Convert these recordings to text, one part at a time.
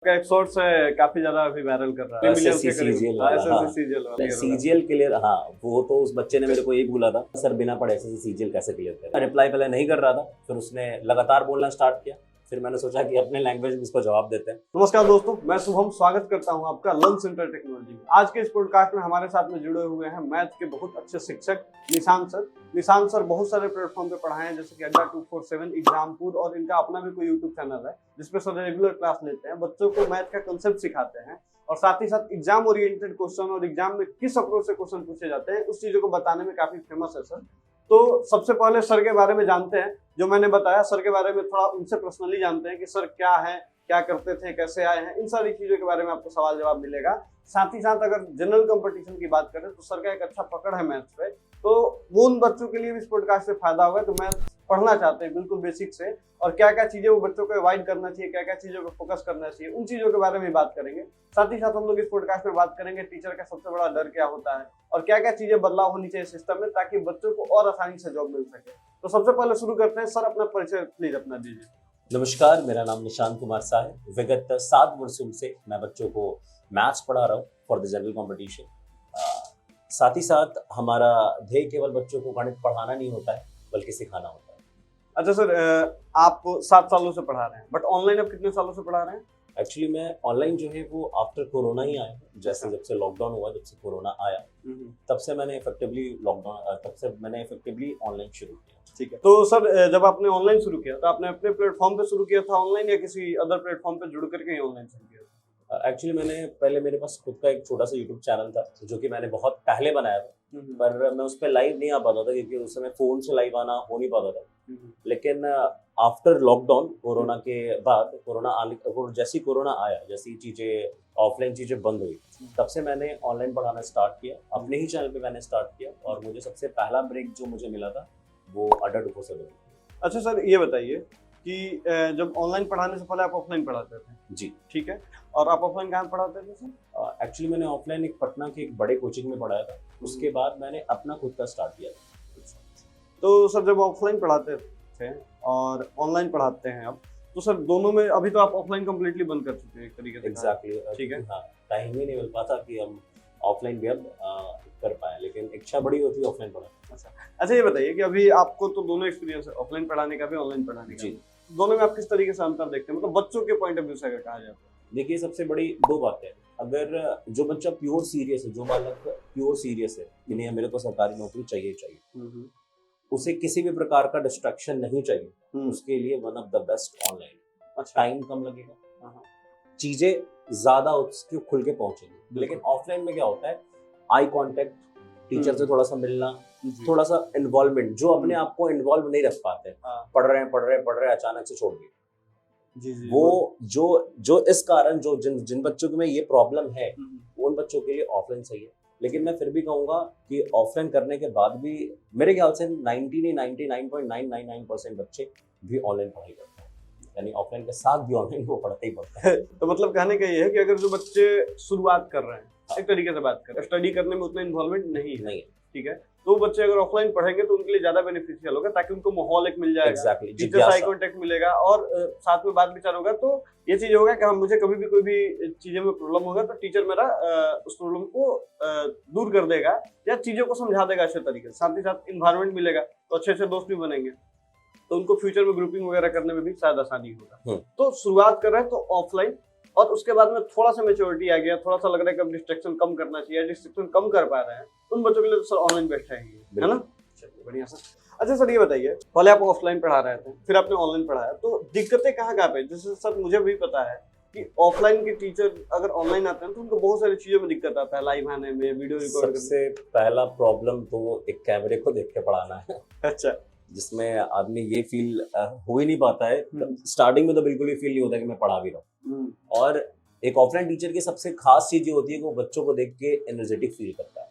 का एक शॉर्ट्स है, काफी ज्यादा अभी वायरल कर रहा है। सीजीएल क्लियर, हाँ वो तो उस बच्चे ने मेरे को यही बोला था, सर बिना पढ़े ऐसे सीजीएल कैसे क्लियर करें। रिप्लाई पहले नहीं कर रहा था, फिर उसने लगातार बोलना स्टार्ट किया, फिर मैंने सोचा कि अपने लैंग्वेज में इसको जवाब देते हैं। नमस्कार दोस्तों, मैं शुभम स्वागत करता हूं आपका लर्न सेंटर टेक्नोलॉजी में। आज के इस पॉडकास्ट में हमारे साथ में जुड़े हुए हैं मैथ के बहुत अच्छे शिक्षक निशांत सर। निशांत सर बहुत सारे प्लेटफॉर्म पे पढ़ाए हैं, जैसे कि अड्डा 247, एग्जामपुर, और इनका अपना भी कोई यूट्यूब चैनल है जिसपे सर रेगुलर क्लास लेते हैं, बच्चों को मैथ का कंसेप्ट सिखाते हैं और साथ ही साथ एग्जाम ओरिएंटेड क्वेश्चन और एग्जाम में किस अप्रोच से क्वेश्चन पूछे जाते हैं उस चीजों को बताने में काफी फेमस है सर। तो सबसे पहले सर के बारे में जानते हैं, जो मैंने बताया सर के बारे में थोड़ा उनसे पर्सनली जानते हैं कि सर क्या है, क्या करते थे, कैसे आए हैं, इन सारी चीजों के बारे में आपको सवाल जवाब मिलेगा। साथ ही साथ अगर जनरल कंपटीशन की बात करें तो सर का एक अच्छा पकड़ है मैथ्स पे, तो वो उन बच्चों के लिए भी इस पॉडकास्ट से फायदा होगा तो मैथ्स पढ़ना चाहते हैं बिल्कुल बेसिक से, और क्या क्या चीजें वो बच्चों को अवॉइड करना चाहिए, क्या क्या चीजों पर फोकस करना चाहिए, उन चीजों के बारे में बात करेंगे। साथ ही साथ हम लोग इस पॉडकास्ट में बात करेंगे टीचर का सबसे बड़ा डर क्या होता है और क्या क्या चीजें बदलाव होनी चाहिए सिस्टम में ताकि बच्चों को और आसानी से जॉब मिल सके। तो सबसे पहले शुरू करते हैं, सर अपना परिचय प्लीज अपना दीजिए। नमस्कार, मेरा नाम निशांत कुमार सा है। विगत 7 वर्षों से मैं बच्चों को मैथ्स पढ़ा रहा हूँ फॉर द जनरल कॉम्पिटिशन। साथ ही साथ हमारा ध्येय केवल बच्चों को गणित पढ़ाना नहीं होता है बल्कि सिखाना होता है। अच्छा सर, आप 7 सालों से पढ़ा रहे हैं, बट ऑनलाइन अब कितने सालों से पढ़ा रहे हैं? एक्चुअली मैं ऑनलाइन जो है वो आफ्टर कोरोना ही आया, जैसे जब से लॉकडाउन हुआ, जब से कोरोना आया तब से मैंने इफेक्टिवली ऑनलाइन शुरू किया। ठीक है, तो सर जब आपने ऑनलाइन शुरू किया तो आपने अपने प्लेटफॉर्म पे शुरू किया था ऑनलाइन या किसी अदर प्लेटफॉर्म पे जुड़ करके ही ऑनलाइन शुरू किया था? एक्चुअली मैंने पहले, मेरे पास खुद का एक छोटा सा यूट्यूब चैनल था जो कि मैंने बहुत पहले बनाया था, पर मैं उस पर लाइव नहीं आ पाता था क्योंकि उस समय फोन से लाइव आना हो नहीं पाता था। लेकिन आफ्टर लॉकडाउन, कोरोना के बाद, जैसी कोरोना आया, जैसी चीजें ऑफलाइन चीजें बंद हुई, तब से मैंने ऑनलाइन पढ़ाना स्टार्ट किया, अपने ही चैनल पे मैंने स्टार्ट किया, और मुझे सबसे पहला ब्रेक जो मुझे मिला था वो अड्डा 247। अच्छा सर, ये बताइए कि जब ऑनलाइन पढ़ाने से पहले आप ऑफलाइन पढ़ाते थे? जी ठीक है, और आप ऑफलाइन कहाँ पढ़ाते थे सर? एक्चुअली मैंने ऑफलाइन एक पटना के एक बड़े कोचिंग में पढ़ाया था, उसके बाद मैंने अपना खुद का स्टार्ट किया था। तो सर जब ऑफलाइन पढ़ाते थे और ऑनलाइन पढ़ाते हैं अब, तो सर दोनों में अभी तो आप ऑफलाइन कंप्लीटली बंद कर चुके हैं एक तरीके से। एग्जैक्टली, ठीक है। हाँ, टाइम ही नहीं मिल पाता कि हम ऑफलाइन भी अब कर पाए, लेकिन इच्छा बड़ी होती है ऑफलाइन पढ़ाने। अच्छा ये बताइए कि अभी आपको तो दोनों एक्सपीरियंस है, ऑफलाइन पढ़ाने का भी, ऑनलाइन पढ़ाने का भी, दोनों में आप किस तरीके से अंतर देखते हैं, मतलब बच्चों के पॉइंट ऑफ व्यू से अगर कहा जाए? देखिए, सबसे बड़ी 2 बातें, अगर जो बच्चा प्योर सीरियस है, जो बालक प्योर सीरियस है कि नहीं मेरे को सरकारी नौकरी चाहिए, उसे किसी भी प्रकार का डिस्ट्रैक्शन नहीं चाहिए, उसके लिए one of the best online. Time कम लगेगा, चीजें ज्यादा उसके खुल के पहुंचेंगी। लेकिन ऑफलाइन में क्या होता है, आई कांटेक्ट, टीचर से थोड़ा सा मिलना, थोड़ा सा इन्वॉल्वमेंट, जो अपने आप को इन्वॉल्व नहीं रख पाते, पढ़ रहे हैं अचानक से छोड़ दिए, वो जो इस कारण जो जिन बच्चों में ये प्रॉब्लम है, उन बच्चों के लिए ऑफलाइन सही है। लेकिन मैं फिर भी कहूंगा कि ऑफलाइन करने के बाद भी मेरे ख्याल से 99.999% बच्चे भी ऑनलाइन पढ़ाई करते हैं, यानी ऑफलाइन के साथ भी ऑनलाइन वो पढ़ते ही पढ़ते हैं। तो मतलब कहने का ये है कि अगर जो बच्चे शुरुआत कर रहे हैं, एक तरीके से बात करें, स्टडी करने में उतना इन्वॉल्वमेंट नहीं है, ठीक है, तो बच्चे अगर ऑफलाइन पढ़ेंगे तो उनके लिए ज्यादा बेनिफिशियल होगा, ताकि उनको माहौल एक मिल जाएगा, टीचर से आई कांटेक्ट मिलेगा और साथ में बात विचार होगा। तो ये चीज होगा कि हम, मुझे कभी भी कोई भी चीजें में प्रॉब्लम होगा तो टीचर मेरा उस प्रॉब्लम को दूर कर देगा या चीजों को समझा देगा अच्छे तरीके से। साथ ही साथ इन्वायरमेंट मिलेगा तो अच्छे अच्छे दोस्त भी बनेंगे, तो उनको फ्यूचर में ग्रुपिंग वगैरह करने में भी शायद आसानी होगा। तो शुरुआत कर रहे हैं तो ऑफलाइन, और उसके बाद में थोड़ा सा मेच्योरिटी आ गया, थोड़ा सा लग रहा है कि डिस्ट्रैक्शन कम करना चाहिए, डिस्ट्रैक्शन कम कर पा रहे हैं, उन बच्चों के लिए तो सर ऑनलाइन बेस्ट है ना? चलिए बढ़िया सर। अच्छा सर ये बताइए, पहले आप ऑफलाइन पढ़ा रहे थे, फिर आपने ऑनलाइन पढ़ाया, तो दिक्कतें कहाँ पे? जैसे सर मुझे भी पता है कि ऑफलाइन के टीचर अगर ऑनलाइन आते हैं तो उनको बहुत सारी चीजों में दिक्कत आता है, लाइव आने में, वीडियो रिकॉर्ड करने में। सबसे पहला प्रॉब्लम तो एक कैमरे को देख के पढ़ाना है। अच्छा, जिसमें आदमी ये फील हो ही नहीं पाता है, स्टार्टिंग में तो बिल्कुल ही फील नहीं होता कि मैं पढ़ा भी रहा हूँ। और एक ऑफलाइन टीचर की सबसे खास चीज ये होती है कि वो बच्चों को देख के एनर्जेटिक फील करता है।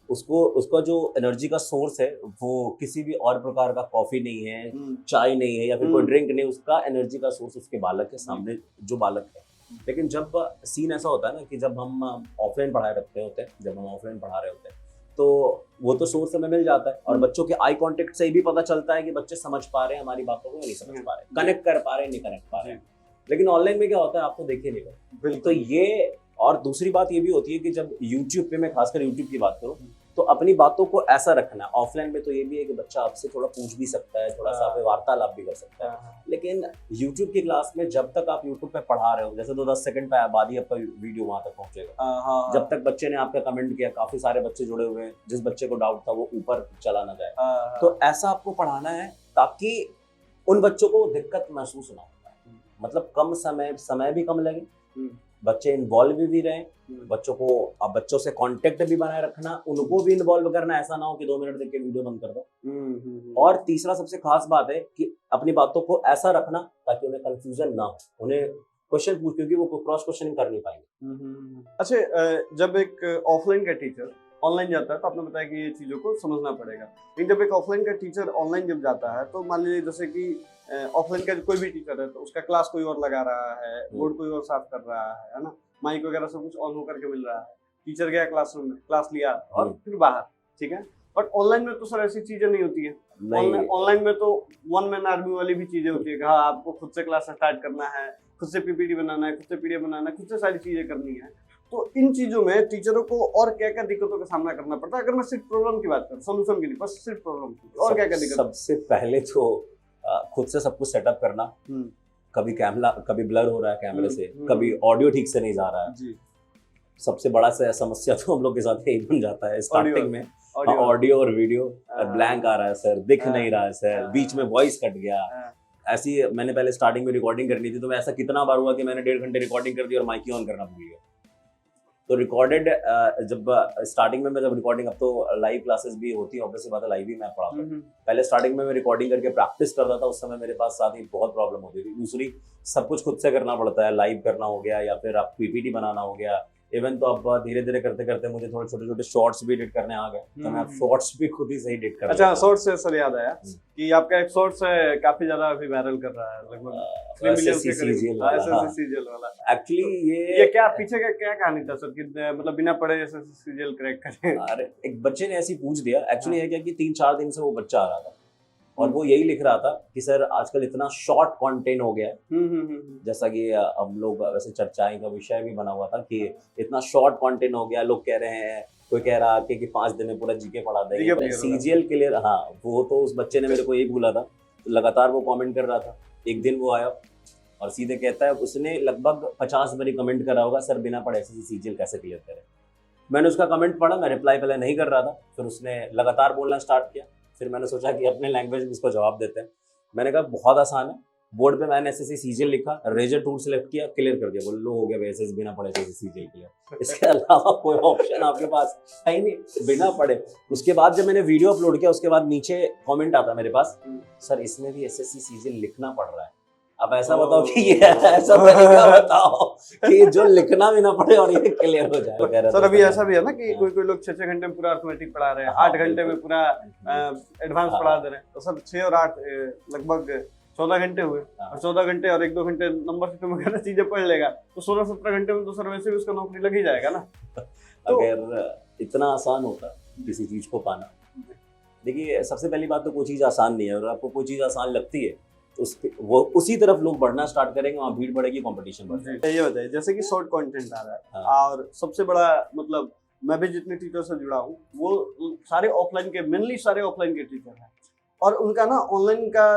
उसका जो एनर्जी का सोर्स है वो किसी भी और प्रकार का कॉफी नहीं है, चाय नहीं है, या फिर कोई ड्रिंक नहीं, उसका एनर्जी का सोर्स उसके बालक के सामने जो बालक है। लेकिन जब सीन ऐसा होता है ना कि जब हम ऑफलाइन पढ़ा रहे होते हैं तो वो तो सोर्स हमें मिल जाता है, और बच्चों के आई कांटेक्ट से भी पता चलता है कि बच्चे समझ पा रहे हैं हमारी बातों को, नहीं समझ पा रहे, कनेक्ट कर पा रहे हैं, नहीं कनेक्ट पा रहे हैं। लेकिन ऑनलाइन में क्या होता है, आप तो देखे नहीं पाए। तो ये, और दूसरी बात ये भी होती है कि जब यूट्यूब पे, मैं खासकर यूट्यूब की बात करूँ, तो अपनी बातों को ऐसा रखना है। ऑफलाइन में तो ये भी है कि बच्चा आपसे थोड़ा पूछ भी सकता है, थोड़ा सा वार्तालाप भी कर सकता है, लेकिन यूट्यूब की क्लास में जब तक आप यूट्यूब पे पढ़ा रहे हो, जैसे तो 10 सेकंड पे बाद ही आपका वीडियो वहां तक पहुंचेगा। जब तक बच्चे ने आपका कमेंट किया, काफी सारे बच्चे जुड़े हुए हैं, जिस बच्चे को डाउट था वो ऊपर चला ना जाए। तो ऐसा आपको पढ़ाना है ताकि उन बच्चों को दिक्कत महसूस ना हो, मतलब कम समय भी कम लगे, बच्चे इन्वॉल्व भी रहें, बच्चों को, अब बच्चों से कांटेक्ट भी बनाए रखना, उनको भी इन्वॉल्व करना, ऐसा ना हो कि 2 मिनट देख के वीडियो बंद कर दो। और तीसरा सबसे खास बात है कि अपनी बातों को ऐसा रखना ताकि उन्हें कंफ्यूजन ना हो, उन्हें क्वेश्चन पूछ, क्योंकि वो क्रॉस क्वेश्चनिंग कर नहीं पाएंगे। अच्छा, जब एक ऑफलाइन का टीचर ऑनलाइन जाता है तो आपने बताया कि ये चीजों को समझना पड़ेगा, लेकिन जब एक ऑफलाइन का टीचर ऑनलाइन जब जाता है तो मान लीजिए जैसे कि ऑफलाइन का कोई भी टीचर है तो उसका क्लास कोई और लगा रहा है, बोर्ड कोई और साफ कर रहा है ना, माइक वगैरह सब कुछ ऑन होकर के मिल रहा है, टीचर गया क्लासरूम में, क्लास लिया और फिर बाहर, ठीक है। बट ऑनलाइन में तो सर ऐसी चीजें नहीं होती है। ऑनलाइन में तो 1 मैन आर्मी वाली भी चीजें होती है। हाँ, आपको खुद से क्लास स्टार्ट करना है, खुद से पीपीटी बनाना है, खुद से पीडीएफ बनाना है, खुद से सारी चीजें करनी है। तो इन चीजों में टीचरों को और क्या क्या दिक्कतों का सामना करना पड़ता है? अगर मैं सिर्फ प्रॉब्लम की बात करूं, सोल्यूशन की नहीं, बस सिर्फ प्रॉब्लम की, और क्या क्या दिक्कत? सबसे पहले तो खुद से सब कुछ सेटअप करना। कभी कैमरा, कभी ब्लर हो रहा है कैमरे से, कभी ऑडियो ठीक से नहीं जा रहा है जी। सबसे बड़ा समस्या तो हम लोग के साथ यही बन जाता है स्टार्टिंग में, ऑडियो और वीडियो ब्लैंक आ रहा है सर, दिख नहीं रहा है सर, बीच में वॉइस कट गया। ऐसी मैंने पहले स्टार्टिंग में रिकॉर्डिंग करनी थी, तो मैं ऐसा कितना बार हुआ कि मैंने 1.5 घंटे रिकॉर्डिंग कर दी और माइक ही ऑन करना भूल गया। तो रिकॉर्डेड, जब स्टार्टिंग में मैं जब रिकॉर्डिंग, अब तो लाइव क्लासेस भी होती है, ऑब्वियसली बात है, लाइव ही मैं पढ़ाता हूँ। पहले स्टार्टिंग में मैं रिकॉर्डिंग करके प्रैक्टिस करता था, उस समय मेरे पास साथ ही बहुत प्रॉब्लम होती थी। दूसरी, सब कुछ खुद से करना पड़ता है, लाइव करना हो गया या फिर आप पीपीटी बनाना हो गया। इवन तो अब धीरे धीरे करते करते मुझे थोड़े छोटे छोटे शॉर्ट्स भी एडिट करने आ गए, तो मैं शॉर्ट्स भी खुद ही सही एडिट कर। अच्छा, शॉर्ट्स से सर याद आया कि आपका एक शॉर्ट्स है काफी ज्यादा अभी वायरल कर रहा है, लगभग 3 मिलियन के करीब। एसएससी वाला एक्चुअली ये क्या पीछे का क्या कहानी था सर, कि मतलब बिना पढ़े एसएससी सीजीएल क्रैक करे? अरे, एक बच्चे ने ऐसी पूछ दिया। एक्चुअली है क्या कि 3-4 दिन से वो बच्चा आ रहा था और वो यही लिख रहा था कि सर आजकल इतना शॉर्ट कंटेंट हो गया है, जैसा कि हम लोग वैसे चर्चाएं का विषय भी बना हुआ था कि इतना शॉर्ट कंटेंट हो गया। लोग कह रहे हैं, कोई कह रहा है कि 5 दिन में पूरा जीके पढ़ा देंगे, सीजीएल क्लियर। हाँ, वो तो उस बच्चे ने मेरे को यही बोला था, तो लगातार वो कमेंट कर रहा था। एक दिन वो आया और सीधे कहता है, उसने लगभग 50 बारी कमेंट करा होगा, सर बिना पढ़े सीजीएल कैसे क्लियर करें। मैंने उसका कमेंट पढ़ा, मैं रिप्लाई पहले नहीं कर रहा था, फिर उसने लगातार बोलना स्टार्ट किया। फिर मैंने सोचा कि अपने लैंग्वेज में इसको जवाब देते हैं। मैंने कहा बहुत आसान है, बोर्ड पे मैंने एसएससी सीजीएल लिखा, रेजर टूल सेलेक्ट किया, क्लियर कर दिया। बोल लो हो गया एसएससी बिना पढ़े एसएससी सीजीएल क्लियर। इसके अलावा कोई ऑप्शन आपके पास है ही नहीं, बिना पढ़े। उसके बाद जब मैंने वीडियो अपलोड किया, उसके बाद नीचे कमेंट आता मेरे पास, सर इसमें भी एसएससी सीजीएल लिखना पड़ रहा है। अब ऐसा बताओ कि ये ऐसा तरीका बताओ कि जो लिखना भी ना पड़े और ये क्लियर हो जाए। सर अभी ऐसा भी है ना कि कोई लोग 6 घंटे में पूरा अर्थमेटिक पढ़ा रहे हैं, 8 घंटे में पूरा एडवांस पढ़ा दे रहे हैं। तो सर 6 और 8 लगभग 14 घंटे हुए, और 14 घंटे और 1-2 घंटे नंबर सिस्टम वगैरह चीजें पढ़ लेगा, तो 16-17 घंटे में तो सर वैसे भी उसका नौकरी लग ही जाएगा ना। अगर इतना आसान होता किसी चीज को पाना, देखिए सबसे पहली बात तो कोई चीज आसान नहीं है, और आपको कोई चीज आसान लगती है वो उसी तरफ लोग बढ़ना स्टार्ट करेंगे, वहाँ भीड़ बढ़ेगी, कंपटीशन बढ़ेगा। ये बताइए, जैसे कि शॉर्ट कंटेंट आ रहा है, और सबसे बड़ा मतलब मैं भी जितने टीचर से जुड़ा हूँ वो सारे ऑफलाइन के, मेनली सारे ऑफलाइन के टीचर हैं, और उनका ना ऑनलाइन का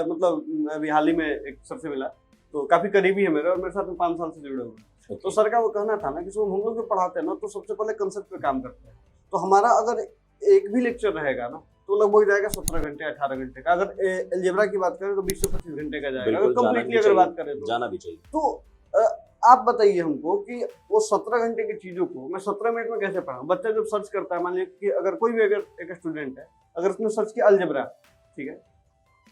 मतलब अभी हाल ही में एक सर से मिला, तो काफी करीबी है मेरे, और मेरे साथ में 5 साल से जुड़े हुए। तो सर का वो कहना था ना कि हम लोग जो पढ़ाते हैं ना, तो सबसे पहले कंसेप्ट पे काम करते हैं। तो हमारा अगर एक भी लेक्चर रहेगा ना, तो लगभग जाएगा 17 घंटे 18 घंटे का। अगर अलजेब्रा की बात करें तो 20 से 25 घंटे का जाएगा, अगर कंप्लीटली अगर बात करें तो जाना भी चाहिए। तो आप बताइए हमको कि वो 17 घंटे की चीजों को मैं 17 मिनट में कैसे पढ़ाऊं? बच्चा जब सर्च करता है, मान लीजिए कि अगर कोई भी अगर एक स्टूडेंट है, अगर उसने सर्च किया अलजेब्रा, ठीक है,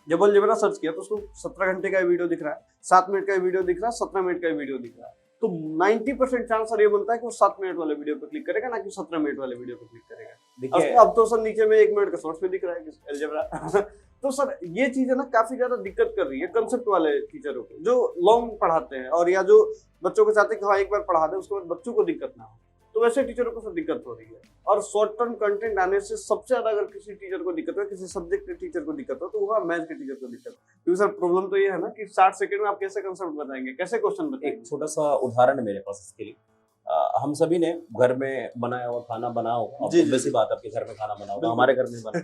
जब अलजेब्रा सर्च किया तो उसको 17 घंटे का वीडियो दिख रहा है, 7 मिनट का वीडियो दिख रहा है, 17 मिनट का वीडियो दिख रहा है, तो 90% चांस ये बनता है कि वो 7 मिनट वाले वीडियो पे क्लिक करेगा, ना कि 17 मिनट वाले वीडियो पे क्लिक करेगा। अब तो सर नीचे में 1 मिनट का शॉर्ट्स पे दिख रहा है अलजेब्रा। तो सर ये चीजें ना काफी ज्यादा दिक्कत कर रही है कंसेप्ट वाले टीचरों को, जो लॉन्ग पढ़ाते हैं, और या जो बच्चों को चाहते हैं कि हाँ एक बार पढ़ा दे, उसके बाद बच्चों को दिक्कत ना हो। तो वैसे टीचरों को सब दिक्कत हो रही है। और शॉर्ट टर्म कंटेंट आने से सबसे ज्यादा अगर किसी टीचर को दिक्कत हो, किसी सब्जेक्ट के टीचर को दिक्कत हो, तो वो मैथ्स के टीचर को दिक्कत। क्योंकि सर प्रॉब्लम तो ये है ना कि 60 सेकंड में आप कैसे कंसेप्ट बताएंगे, कैसे क्वेश्चन बताएंगे। एक छोटा सा उदाहरण है मेरे पास इसके लिए। हम सभी ने घर में बनाया हुआ खाना बनाओ, वैसी बात आपके घर में खाना बना होगा, हमारे घर में बना।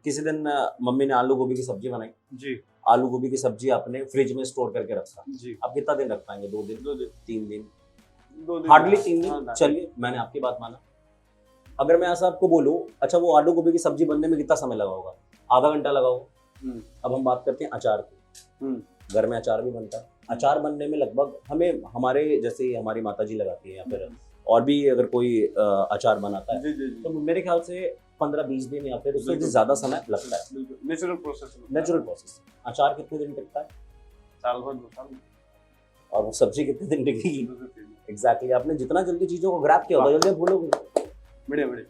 किसी दिन मम्मी ने आलू गोभी की सब्जी बनाई जी। आलू गोभी की सब्जी आपने फ्रिज में स्टोर करके रखा जी। आप कितना दिन रख पाएंगे? 2 दिन, 3 दिन, 2 दिन, हार्डली 3 दिन। चलिए मैंने आपकी बात माना। अगर मैं ऐसा आपको बोलूं, अच्छा वो आलू गोभी की सब्जी बनने में कितना समय लगा होगा? आधा घंटा लगा होगा। अब हम बात करते हैं अचार की। घर में अचार भी बनता है। अचार बनने में लगभग हमें, हमारे जैसे हमारी माता जी लगाती है या फिर और भी अगर कोई अचार बनाता है, तो मेरे ख्याल से 15-20 दिन या फिर उससे ज्यादा समय लगता है। Natural process. अचार कितने दिन टिकता है? साल भर, 2 साल। और वो सब्जी कितने दिन टिकेगी? एग्जैक्टली। आपने जितना जल्दी चीजों को ग्रैब किया होगा, जल्दी भूलोगे। बढ़िया।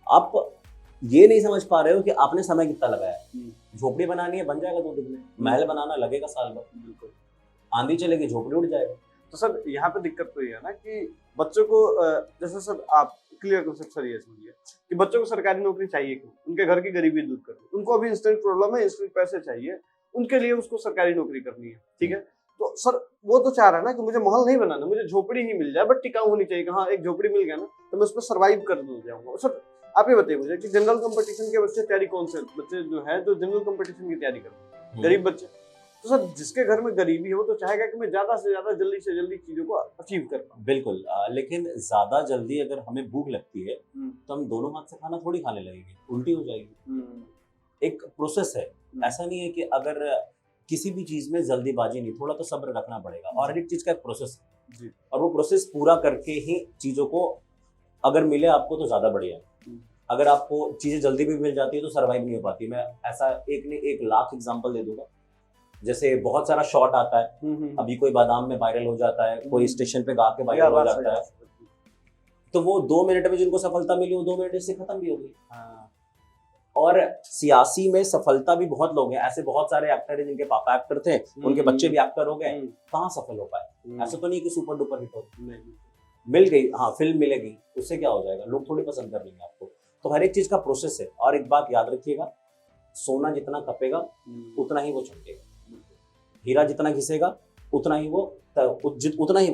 आप ये नहीं समझ पा रहे हो कि आपने समय कितना लगाया है। झोपड़ी बनानी है, बन जाएगा 2 दिन में। महल बनाना लगेगा साल भर। बिल्कुल। आंधी चलेगी, झोपड़ी उड़ जाएगा। तो सर यहाँ पे दिक्कत तो ये है ना कि बच्चों को, जैसे सर आप क्लियर कॉन्सेप्ट सर ये समझिए कि बच्चों को सरकारी नौकरी चाहिए क्यों? उनके घर की गरीबी दूर करनी, उनको अभी इंस्टेंट प्रॉब्लम है, इंस्टेंट पैसे चाहिए, उनके लिए उसको सरकारी नौकरी करनी है। ठीक है, तो सर वो तो चाह रहा है ना कि मुझे महल नहीं बनाना, मुझे झोपड़ी ही मिल जाए, बट टिकाऊ होनी चाहिए। हाँ, एक झोपड़ी मिल गया ना तो मैं उस पर सर्वाइव कर जाऊंगा। सर आप ये बताइए मुझे कि जनरल कंपटीशन के बच्चे तैयारी, कौन से बच्चे जो है जो जनरल कंपटीशन की तैयारी करते हैं? गरीब बच्चे। तो सर जिसके घर में गरीबी है वो तो चाहेगा कि मैं ज्यादा से ज्यादा जल्दी से जल्दी चीजों को अचीव कर पाऊं। बिल्कुल। लेकिन ज्यादा जल्दी अगर हमें भूख लगती है तो हम दोनों हाथ से खाना थोड़ी खाने लगेंगे, उल्टी हो जाएगी। एक प्रोसेस है। ऐसा नहीं है कि अगर किसी भी चीज में जल्दीबाजी नहीं, थोड़ा तो सब्र रखना पड़ेगा। और हर एक चीज का एक प्रोसेस है, और वो प्रोसेस पूरा करके ही चीजों को अगर मिले आपको तो ज्यादा बढ़िया है। अगर आपको चीजें जल्दी भी मिल जाती है तो सर्वाइव नहीं हो पाती। मैं ऐसा एक ने 1 लाख एग्जांपल दे दूंगा। जैसे बहुत सारा शॉट आता है, अभी कोई बादाम में वायरल हो जाता है, कोई स्टेशन पे गा के वायरल हो जाता है, तो वो 2 मिनट में जिनको सफलता मिली वो 2 मिनट से खत्म भी हो गई। और सियासी में सफलता भी बहुत लोग हैं, ऐसे बहुत सारे एक्टर हैं जिनके पापा एक्टर थे, उनके बच्चे भी एक्टर हो गए, कहाँ सफल हो पाए? ऐसा तो नहीं कि सुपर डुपर हिट हो, मिल गई, हाँ फिल्म मिलेगी, उससे क्या हो जाएगा? लोग थोड़ी पसंद कर लेंगे आपको। तो हर एक चीज का प्रोसेस है। और एक बात याद रखिएगा, सोना जितना तपेगा उतना ही वो चमकेगा, हीरा जितना घिसेगा उतना ही वो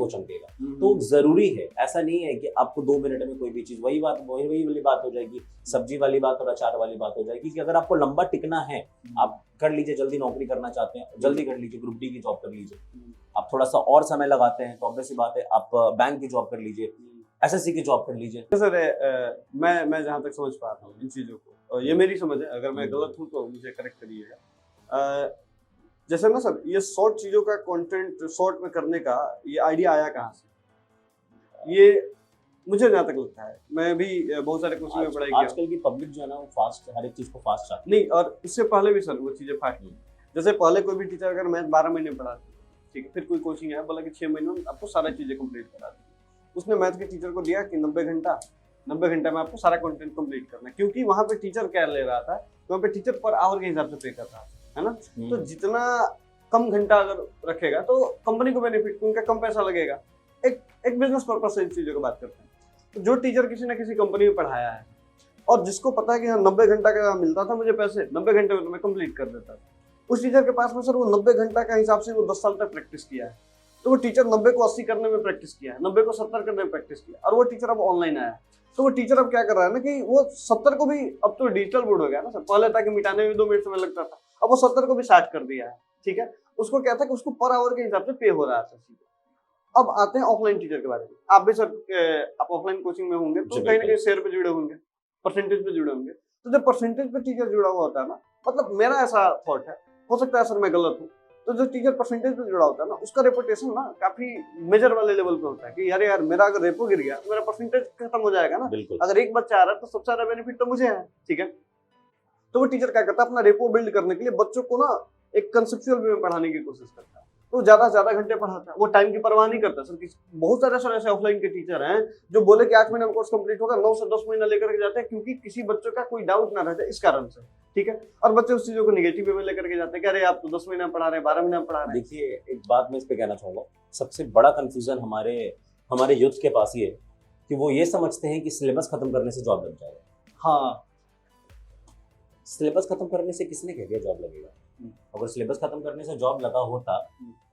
चमकेगा। तो जरूरी है, ऐसा नहीं है कि आपको 2 मिनट में कोई भी चीज, वही वाली बात हो जाएगी, सब्जी वाली बात और अचार वाली बात हो जाएगी कि अगर आपको लंबा टिकना है, आप कर लीजिए, जल्दी नौकरी करना चाहते हैं जल्दी कर लीजिए, ग्रुप डी की जॉब कर लीजिए। आप थोड़ा सा और समय लगाते हैं तो ऑब्वियस सी बात है आप बैंक की जॉब कर लीजिए, एसएससी की जॉब कर लीजिए। सर मैं जहाँ तक समझ पा रहा हूँ इन चीजों को, ये मेरी समझ है, अगर मैं गलत हूँ तो मुझे करेक्ट करिएगा। जैसे ना सर, ये शॉर्ट चीजों का कंटेंट शॉर्ट में करने का ये आइडिया आया कहाँ से? ये मुझे जहाँ तक लगता है, मैं भी बहुत सारे कोचिंग में पढ़ाई किया। आजकल की पब्लिक जो है ना वो फास्ट, हर एक चीज को फास्ट चाहती नहीं, और उससे पहले भी सर वो चीजें फास्ट। जैसे पहले कोई भी टीचर अगर मैथ 12 महीने पढ़ाती, ठीक है, फिर कोई कोचिंग है बोला कि 6 महीनों में आपको सारी चीजें कंप्लीट करा दी। उसने मैथ के टीचर को दिया कि 90 घंटा में आपको सारा कंटेंट कंप्लीट करना है, क्योंकि वहाँ पे टीचर क्या ले रहा था, वहाँ पे टीचर पर आवर के हिसाब से पे कर रहा था, है ना। तो जितना कम घंटा अगर रखेगा तो कंपनी को बेनिफिट, उनका कम पैसा लगेगा। एक बिजनेस पर्पस से इन चीजों की बात करते हैं। तो जो टीचर किसी ना किसी कंपनी में पढ़ाया है और जिसको पता है कि हाँ 90 घंटा का मिलता था मुझे पैसे, 90 घंटे में तो मैं कंप्लीट कर देता था, उस टीचर के पास में सर वो 90 घंटा का हिसाब से वो 10 साल तक प्रैक्टिस किया है। तो वो टीचर 90 को 80 करने में प्रैक्टिस किया है, 90 को 70 करने में प्रैक्टिस किया, और वो टीचर अब ऑनलाइन आया। तो वो टीचर अब क्या कर रहा है ना कि वो 70 को भी, अब तो डिजिटल बोर्ड हो गया ना सर, पहले था कि मिटाने में 2 मिनट समय लगता था, अब वो 70 को भी 60 कर दिया है। ठीक है, उसको क्या था कि उसको पर आवर के हिसाब से पे हो रहा है सर। अब आते हैं ऑफलाइन टीचर के बारे में। आप भी सर आप ऑफलाइन कोचिंग में होंगे तो कहीं ना कहीं शेयर पे जुड़े होंगे, परसेंटेज पे जुड़े होंगे। तो जब परसेंटेज पे टीचर जुड़ा हुआ होता है ना, मतलब मेरा ऐसा थॉट है, हो सकता है सर मैं गलत हूँ, तो जो टीचर परसेंटेज पे जुड़ा होता है ना उसका रेपुटेशन ना काफी मेजर वाले लेवल पे होता है कि यार मेरा अगर रेपो गिर गया तो मेरा परसेंटेज खत्म हो जाएगा ना। अगर एक बच्चा आ रहा है तो सबसे ज्यादा बेनिफिट तो मुझे है। ठीक है, तो वो टीचर क्या करता है, अपना रेपो बिल्ड करने के लिए बच्चों को ना एक कंसेप्चुअल वे में पढ़ाने की कोशिश करता है, तो ज्यादा से ज्यादा घंटे पढ़ाता है, वो टाइम की परवाह नहीं करता सर। बहुत सारे सर ऐसे ऑफलाइन के टीचर हैं जो बोले कि 8 महीने में कोर्स कंप्लीट होगा, 9 से 10 महीना लेकर के जाते हैं, क्योंकि किसी बच्चों का कोई डाउट ना रहता है इस कारण से। ठीक है, और बच्चे उस चीजों को निगेटिव वे में लेकर के जाते हैं कि अरे आप तो 10 महीना पढ़ा रहे हैं, 12 महीना पढ़ा रहे हैं। देखिए एक बात मैं इस पे कहना चाहूंगा, सबसे बड़ा कंफ्यूजन हमारे हमारे यूथ के पास ये है कि वो ये समझते हैं कि सिलेबस खत्म करने से जॉब लग जाएगा। हाँ, सिलेबस खत्म करने से किसने कह दिया जॉब लगेगा? अगर सिलेबस खत्म करने से जॉब लगा होता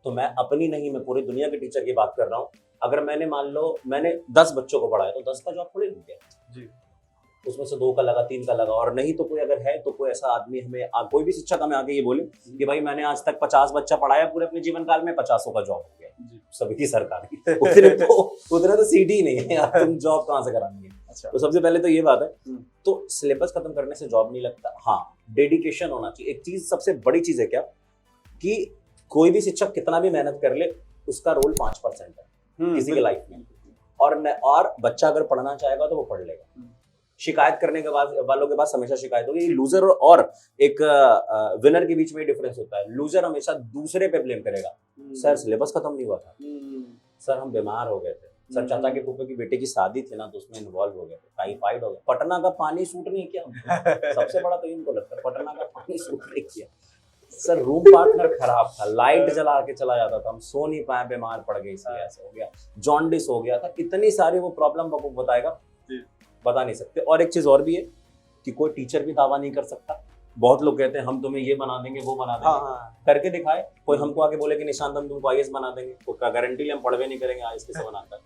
तो मैं अपनी नहीं, मैं पूरी दुनिया के टीचर की बात कर रहा हूँ। अगर मैंने मान लो मैंने 10 बच्चों को पढ़ाया तो 10 का जॉब थोड़ी लग गया जी, उसमें से 2 का लगा, 3 का लगा। और नहीं तो कोई अगर है तो कोई ऐसा आदमी हमें कोई भी शिक्षक हमें आके ये बोले कि भाई मैंने आज तक 50 बच्चा पढ़ाया पूरे अपने जीवन काल में, 50 का जॉब हो गया जी। सभी की सरकारी। उतने तो सीट ही नहीं है यार, तुम जॉब कहाँ से करानी है? अच्छा, तो सबसे पहले तो ये बात है। तो सिलेबस खत्म करने से जॉब नहीं लगता। हाँ, डेडिकेशन होना चाहिए। एक चीज सबसे बड़ी चीज है क्या कि कोई भी शिक्षक कितना भी मेहनत कर ले उसका रोल 5% है किसी के लाइफ में। और बच्चा अगर पढ़ना चाहेगा तो वो पढ़ लेगा। शिकायत करने के बाद वालों के पास हमेशा शिकायत होगी। लूजर और एक विनर के बीच में डिफरेंस होता है। लूजर हमेशा दूसरे पे ब्लेम करेगा, सर सिलेबस खत्म नहीं हुआ था, सर हम बीमार हो गए थे, सर चाचा के फूफे की बेटे की शादी थी ना तो उसमें इन्वॉल्व हो गए थे, टाइफाइड हो गया, पटना का पानी सूट नहीं किया। सबसे बड़ा तो इनको लगता है पटना का पानी सूट नहीं किया, सर रूम पार्टनर खराब था, लाइट जला के चला जाता था, हम सो नहीं पाए, बीमार पड़ गए इसलिए ऐसा हो गया, जॉन्डिस हो गया था। इतनी सारी वो प्रॉब्लम आपको बताएगा, बता नहीं सकते। और एक चीज और भी है कि कोई टीचर भी दावा नहीं कर सकता। बहुत लोग कहते हैं हम तुम्हें ये बना देंगे वो बना देंगे। हाँ। करके दिखाए। कोई हमको आके बोले कि निशांत हम तुमको आईएएस बना देंगे, तो क्या गारंटी ले हम पढ़वे नहीं करेंगे आईएएस कैसे बनाता है?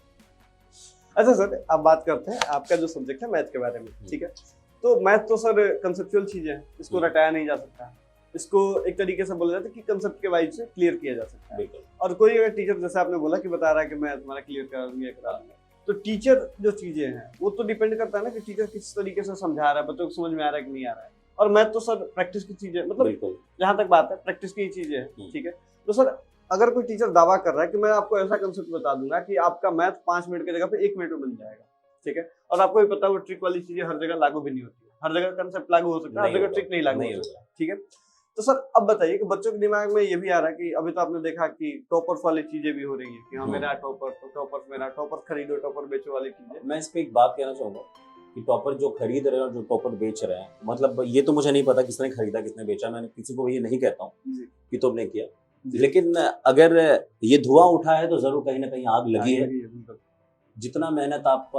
अच्छा सर, अब बात करते हैं आपका जो सब्जेक्ट है मैथ के बारे में। ठीक है, तो मैथ तो सर कंसेप्चुअल चीज है, इसको रटाया नहीं जा सकता, इसको एक तरीके से बोला जाता है कि कंसेप्ट के वाइज से क्लियर किया जा सकता है। और कोई अगर टीचर जैसे आपने बोला कि बता रहा है कि मैं तुम्हारा क्लियर करा दूंगा, तो टीचर जो चीजें हैं वो तो डिपेंड करता है ना कि टीचर किस तरीके से समझा रहा है, बच्चों को समझ में आ रहा है कि नहीं आ रहा है। और मैथ तो सर प्रैक्टिस की चीज है, मतलब जहां तक बात है प्रैक्टिस की चीजें है। ठीक है, तो सर अगर कोई टीचर दावा कर रहा है कि मैं आपको ऐसा कंसेप्ट बता दूंगा कि आपका मैथ 5 मिनट की जगह पे 1 मिनट में बन जाएगा, ठीक है, और आपको भी पता है वो ट्रिक वाली चीजें हर जगह लागू भी नहीं होती है, हर जगह कंसेप्ट लागू हो सकता है, हर जगह ट्रिक नहीं लागू हो सकता। ठीक है, तो सर अब बताइए कि बच्चों के दिमाग में ये भी आ रहा है कि अभी तो आपने देखा कि टॉपर्स वाली चीजें भी हो रही है कि हाँ मेरा टॉपर, तो टॉपर्स मेरा, टॉपर खरीदो टॉपर बेचो वाली चीजें। मैं इस पे एक बात कहना चाहूंगा कि टॉपर जो खरीद रहे हैं और जो टॉपर बेच रहे हैं, मतलब ये तो मुझे नहीं पता किसने खरीदा किसने बेचा, मैंने किसी को ये नहीं कहता हूँ कि तुमने किया, लेकिन अगर ये धुआं उठा है तो जरूर कहीं ना कहीं आग लगी है। जितना मेहनत आप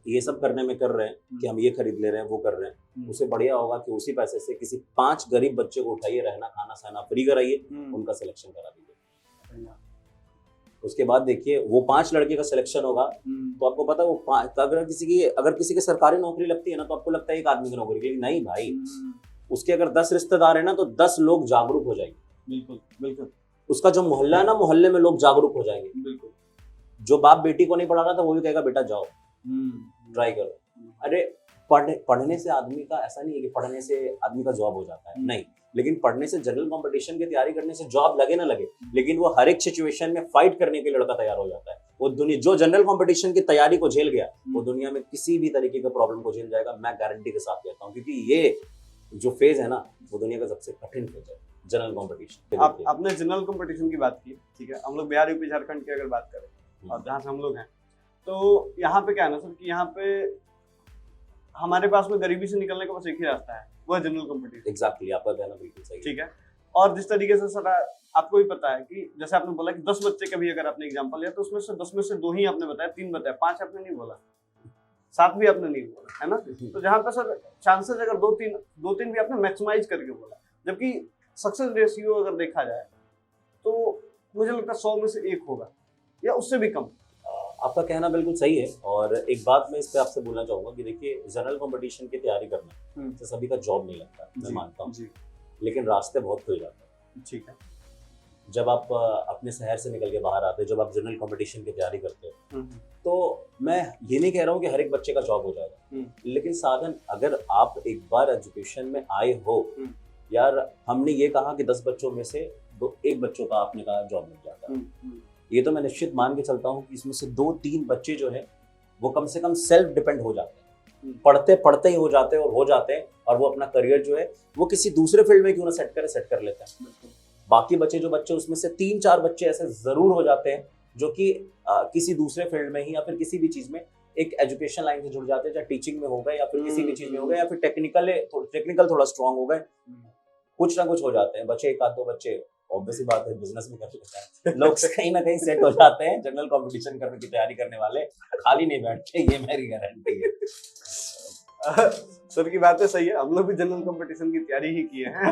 ये सब करने में कर रहे हैं कि हम ये खरीद ले रहे हैं वो कर रहे हैं, उससे बढ़िया होगा कि उसी पैसे से किसी 5 गरीब बच्चे को उठाइए, रहना खाना सहना फ्री कराइए, उनका सिलेक्शन करा दीजिए। उसके बाद देखिए वो 5 लड़के का सिलेक्शन होगा तो आपको पता है वो अगर किसी की सरकारी नौकरी लगती है ना तो आपको लगता है एक आदमी की नौकरी, लेकिन नहीं भाई, उसके अगर 10 रिश्तेदार है ना तो 10 लोग जागरूक हो जाएंगे। बिल्कुल बिल्कुल। उसका जो मोहल्ला है ना, मोहल्ले में लोग जागरूक हो जाएंगे। बिल्कुल। जो बाप बेटी को नहीं पढ़ा रहा था वो भी कहेगा बेटा जाओ ट्राई करो। अरे पढ़ने से आदमी का ऐसा नहीं है कि पढ़ने से आदमी का जॉब हो जाता है, नहीं, लेकिन पढ़ने से जनरल कंपटीशन की तैयारी करने से जॉब लगे ना लगे, लेकिन वो हर एक सिचुएशन में फाइट करने के लिए लड़का तैयार हो जाता है। वो दुनिया जो जनरल कंपटीशन की तैयारी को झेल गया वो दुनिया में किसी भी तरीके का प्रॉब्लम को झेल जाएगा, मैं गारंटी के साथ कहता हूँ, क्योंकि ये जो फेज है ना वो दुनिया का सबसे कठिन फेज है, जनरल कंपटीशन। आपने जनरल कंपटीशन की बात की, ठीक है, हम लोग बिहार यूपी झारखंड की अगर बात करें और जहाँ से हम लोग हैं, तो यहाँ पे क्या है ना सर कि यहाँ पे हमारे पास में गरीबी से निकलने का बस एक ही रास्ता है, वो है जनरल कंपटीशन। एग्जैक्टली, आपका कहना बिल्कुल सही है। ठीक है, और जिस तरीके से सर आपको भी पता है कि जैसे आपने बोला कि 10 बच्चे का भी अगर आपने एग्जांपल लिया तो उसमें से 10 में से 2 ही आपने बताया, 3 बताया, 5 आपने नहीं बोला, 7 भी आपने नहीं बोला, है ना। तो जहाँ पे सर चांसेस अगर 2-3 भी आपने मैक्सिमाइज करके बोला, जबकि सक्सेस रेशियो अगर देखा जाए तो मुझे लगता है 100 में से 1 होगा या उससे भी कम। आपका कहना बिल्कुल सही है। और एक बात मैं इस पे आपसे बोलना चाहूंगा कि देखिए जनरल कंपटीशन की तैयारी करना तो सभी का जॉब नहीं लगता, मैं मानता हूँ, लेकिन रास्ते बहुत खुल जाते हैं। ठीक है, जब आप अपने शहर से निकल के बाहर आते हो, जब आप जनरल कंपटीशन की तैयारी करते हो, तो मैं ये नहीं कह रहा हूँ कि हर एक बच्चे का जॉब हो जाएगा, लेकिन साधन अगर आप एक बार एजुकेशन में आए हो, यार हमने ये कहा कि 10 बच्चों में से 1 बच्चों का आपने कहा जॉब मिल जाता है, ये तो मैं निश्चित मान के चलता हूँ कि इसमें से 2-3 बच्चे जो है वो कम से कम सेल्फ डिपेंड हो जाते हैं, पढ़ते ही हो जाते हैं और वो अपना करियर जो है वो किसी दूसरे फील्ड में क्यों ना सेट कर लेते हैं। बाकी बच्चे उसमें से 3-4 बच्चे ऐसे जरूर हो जाते हैं जो कि किसी दूसरे फील्ड में ही या फिर किसी भी चीज में एक एजुकेशन लाइन से जुड़ जाते हैं, चाहे टीचिंग में हो गए या फिर किसी भी चीज में हो गए या फिर टेक्निकल थोड़ा स्ट्रांग हो गए, कुछ ना कुछ हो जाते हैं बच्चे। 1-2 बच्चे ऑब्वियसली बात है, बिजनेस में कर लेता है लोग कहीं ना कहीं सेट हो जाते हैं, जनरल कंपटीशन करने की तैयारी करने वाले खाली नहीं बैठते, ये मेरी गारंटी है। सर की बात है, सही है, हम लोग भी जनरल कंपटीशन की तैयारी ही किए हैं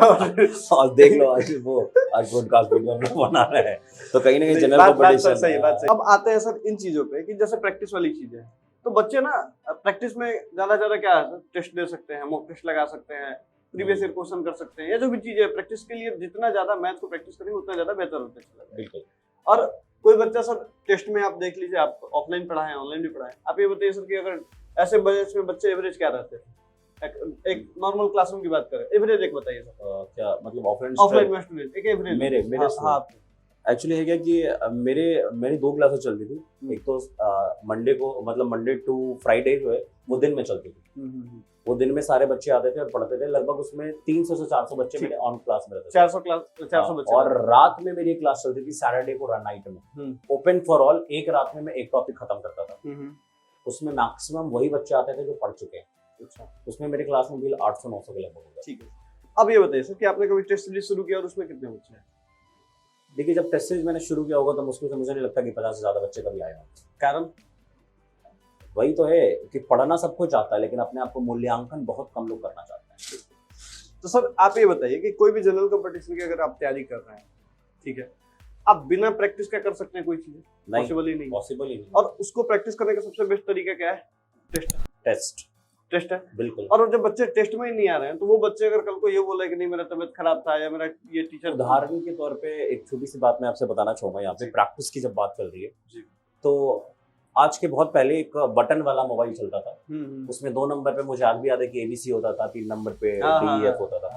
और देख लो आज पॉडकास्ट वीडियो हम लोग बना रहे हैं, तो कहीं ना कहीं जनरल कंपटीशन। सही बात सही। अब आते हैं सर इन चीजों पे कि जैसे प्रैक्टिस वाली चीजें हैं, तो बच्चे ना प्रैक्टिस में ज्यादा क्या है, टेस्ट दे सकते हैं, मॉक टेस्ट लगा सकते हैं, प्रीवियस ईयर क्वेश्चन कर सकते हैं, या जो भी चीजें प्रैक्टिस के लिए जितना ज्यादा मैथ को प्रैक्टिस करेंगे उतना ज्यादा बेहतर होता है। बिल्कुल। और कोई बच्चा सर टेस्ट में आप देख लीजिए, आप ऑफलाइन पढ़ाएं ऑनलाइन भी पढ़ाएं, आप ये बताइए सर कि अगर ऐसे बजट में बच्चे एवरेज क्या रहते हैं, एक नॉर्मल क्लासरूम की बात करें, एवरेज एक बताइए सर। क्या मतलब ऑफलाइन में स्टूडेंट एक एवरेज मेरे एक्चुअली है क्या कि मेरी 2 क्लासेस चलती थी। एक तो मंडे को मतलब मंडे टू फ्राइडे जो है वो दिन में चलती थी, वो दिन में सारे बच्चे आते थे और पढ़ते थे, लगभग उसमें 300 से 400 बच्चे मेरे ऑन क्लास में रहते थे। 400 बच्चे। और रात में मेरी क्लास चलती थी सैटरडे को नाइट में, ओपन फॉर ऑल, एक रात में मैं एक टॉपिक खत्म करता था। उसमें मैक्सिमम वही बच्चे आते थे जो पढ़ चुके हैं। अच्छा, उसमें मेरे क्लास में बिल 800-900 के लगभग होगा। ठीक है, अब ये बताइए सर कि आपने कभी टेस्ट सीरीज शुरू किया और उसमें कितने बच्चे हैं? देखिए, जब टेस्ट सीरीज मैंने शुरू किया होगा तो मुझे नहीं लगता कि 50 से ज्यादा बच्चे कभी आए होंगे। कारण वही तो है कि पढ़ना सब कुछ आता है, लेकिन अपने आप को मूल्यांकन बहुत कम लोग करना चाहते हैं। तो सर आप ये बताइए कि कोई भी जनरल कंपटीशन की अगर आप तैयारी कर रहे हैं, ठीक है, आप बिना प्रैक्टिस का कर सकते हैं कोई चीज? पॉसिबल ही नहीं। और उसको प्रैक्टिस करने का सबसे बेस्ट तरीका क्या है? टेस्ट है, बिल्कुल। और जब बच्चे टेस्ट में ही नहीं आ रहे हैं, तो वो बच्चे अगर कल को ये बोले कि नहीं मेरा तबीयत खराब था या मेरा ये टीचर, उदाहरण के तौर पे एक छोटी सी बात मैं आपसे बताना चाहूंगा यहाँ पे, प्रैक्टिस की जब बात चल रही है जी, तो आज के बहुत पहले एक बटन वाला मोबाइल चलता था, उसमें 2 नंबर पे मुझे आज भी याद है कि ABC होता था, 3 नंबर पे DEF होता था।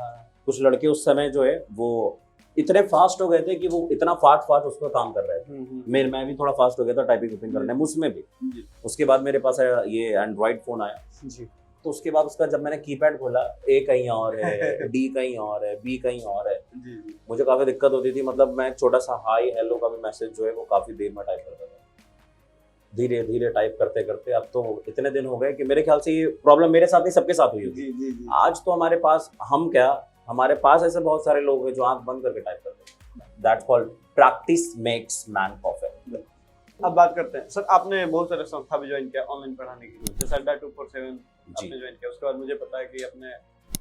कुछ लड़के उस समय जो है वो इतने फास्ट हो गए थे कि वो इतना फास्ट उस पर काम कर रहे थे। मैं भी थोड़ा फास्ट हो गया था टाइपिंग करने में, उसमें भी। उसके बाद मेरे पास ये एंड्रॉइड फोन आया जी, तो उसके बाद उसका जब मैंने कीपैड खोला, A कहीं और है, D कहीं और है, B कहीं और है, मुझे काफी दिक्कत होती थी। मतलब मैं छोटा सा हाई हेलो का भी मैसेज जो है वो काफी देर में टाइप करता था, धीरे धीरे टाइप करते करते। अब तो इतने दिन हो गए कि मेरे ख्याल से ये प्रॉब्लम मेरे साथ नहीं सबके साथ हुई होगी। आज तो हमारे पास ऐसे बहुत सारे लोग हैं जो आंख बंद करके टाइप करते हैं। That's called practice makes man perfect. अब बात करते हैं सर, आपने बहुत सारे संस्था भी ज्वाइन किया ऑनलाइन पढ़ाने के लिए, जैसे अड्डा 247 आपने ज्वाइन किया, उसके बाद मुझे पता है कि आपने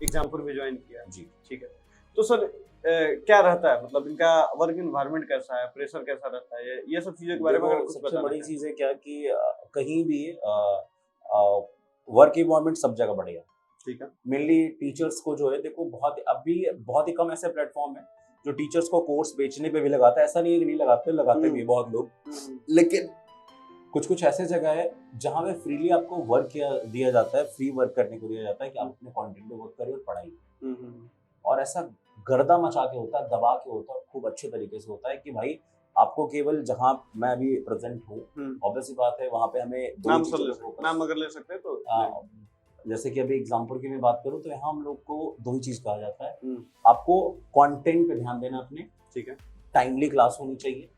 एग्जामपुर भी ज्वाइन किया जी, ठीक है। तो सर क्या रहता है, मतलब इनका वर्क एनवायरनमेंट कैसा है, प्रेशर कैसा रहता है, ये सब चीजों के बारे में अगर कुछ सबसे बड़ी चीज है क्या कि कहीं भी वर्क एनवायरनमेंट सब जगह बढ़ेगा, ठीक है। मेनली टीचर्स को जो है देखो, बहुत ही कम ऐसे प्लेटफॉर्म है जो टीचर्स को कोर्स बेचने पे भी लगाता है। ऐसा नहीं है कि नहीं लगाते भी बहुत लोग, लेकिन कुछ ऐसे जगह है जहाँ पे फ्रीली आपको वर्क दिया जाता है, फ्री वर्क करने को दिया जाता है कि आप अपने कंटेंट पे वर्क करिए और पढ़ाइए। और ऐसा गर्दा मचा के होता है, दबा के होता है, खूब अच्छे तरीके से होता है कि भाई आपको केवल जहाँ मैं अभी प्रेजेंट हूँ, ऑब्वियसली बात है वहाँ पे हमें नाम अगर ले सकते हैं तो, जैसे कि अभी एग्जाम्पल की मैं बात करूँ तो यहाँ हम लोग को 2 ही चीज कहा जाता है। आपको कंटेंट पे ध्यान देना अपने, ठीक है, टाइमली क्लास होनी चाहिए,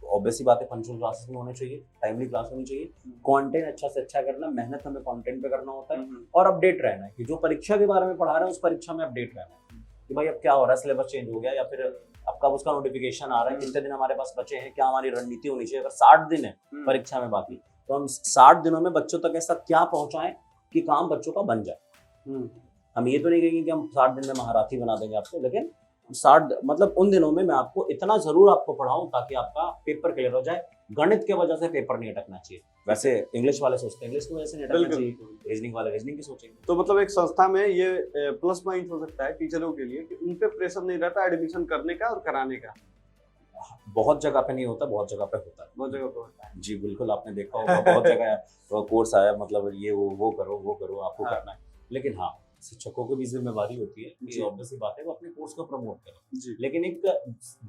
ऑब्वियसली बात है पंक्चुअल क्लासेस में होने चाहिए, टाइमली क्लास होनी चाहिए, कंटेंट अच्छा से अच्छा करना, मेहनत हमें कंटेंट पे करना होता है, और अपडेट रहना है कि जो परीक्षा के बारे में पढ़ा रहे हैं उस परीक्षा में अपडेट रहना है कि भाई अब क्या हो रहा है, सिलेबस चेंज हो गया या फिर अब कब उसका नोटिफिकेशन आ रहा है, कितने दिन हमारे पास बचे हैं, क्या हमारी रणनीति होनी चाहिए। अगर 60 दिन है परीक्षा में बाकी, तो हम 60 दिनों में बच्चों तक ऐसा क्या पहुंचाएं कि काम बच्चों का बन जाए। हम ये तो नहीं कहेंगे कि हम 60 दिन में महारथी बना देंगे आपको, लेकिन 60 मतलब उन दिनों में मैं आपको इतना जरूर आपको पढ़ाऊं ताकि आपका पेपर क्लियर हो जाए। गणित के वजह से पेपर नहीं अटकना चाहिए, वैसे इंग्लिश वाले सोचते हैं इंग्लिश की वजह से नहीं अटकना चाहिए, रीजनिंग वाले रीजनिंग की सोचेंगे। तो मतलब एक संस्था में ये प्लस पॉइंट हो सकता है टीचरों के लिए कि उन पे प्रेशर नहीं रहता एडमिशन करने का और कराने का। बहुत जगह पे नहीं होता, बहुत जगह पे होता है, बहुत जगह पे होता है जी, बिल्कुल आपने देखा होगा बहुत जगह कोर्स आया, मतलब ये वो करो आपको करना है। लेकिन हाँ, शिक्षकों की भी जिम्मेवारी होती है कि ऑब्वियसली बात है वो अपने कोर्स को प्रमोट करें, लेकिन एक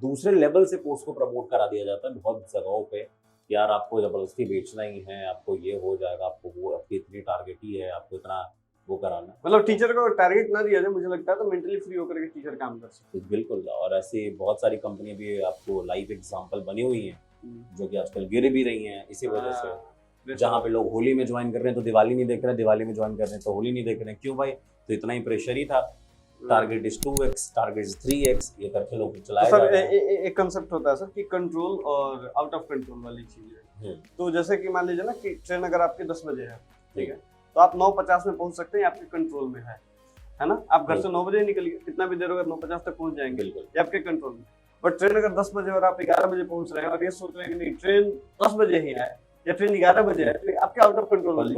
दूसरे लेवल से कोर्स को प्रमोट करा दिया जाता है बहुत जगहों पे। यार आपको जबरदस्ती बेचना ही है, आपको ये हो जाएगा, आपको वो, आपकी इतनी टारगेट ही है, आपको इतना वो कराना। मतलब टीचर को टारगेट ना दिया जाए, मुझे लगता है तो मेंटली फ्री होकर के टीचर काम कर सकते हैं। बिल्कुल, और ऐसी बहुत सारी कंपनी भी आपको लाइव एग्जांपल बनी हुई हैं जो कि आजकल गिर भी रही हैं इसी वजह से। जहाँ पे लोग होली में ज्वाइन कर रहे हैं तो दिवाली नहीं देख रहे हैं, दिवाली में ज्वाइन कर रहे हैं तो होली नहीं देख रहे हैं। क्यों भाई? तो इतना ही प्रेशर ही था, target is 2x, target is 3x, ये करके लोग तो चलाए सर जा रहे हैं। एक कंसेप्ट होता है सर कि कंट्रोल और आउट ऑफ कंट्रोल वाली चीजें। तो जैसे कि मान लीजिए ना कि ट्रेन अगर आपकी 10 बजे है, ठीक है, तो आप 9:50 में पहुंच सकते हैं, आपके कंट्रोल में है ना। आप घर से 9 बजे निकलिए, कितना भी देर होगा 9:50 तक पहुंच जाएंगे, बिल्कुल ये आपके कंट्रोल में। बट ट्रेन अगर 10 बजे और आप 11 बजे पहुंच रहे हैं और ये सोच रहे हैं कि नहीं ट्रेन 10 बजे ही है या ट्रेन 11 बजे है, तो आपके आउट ऑफ कंट्रोल वाली।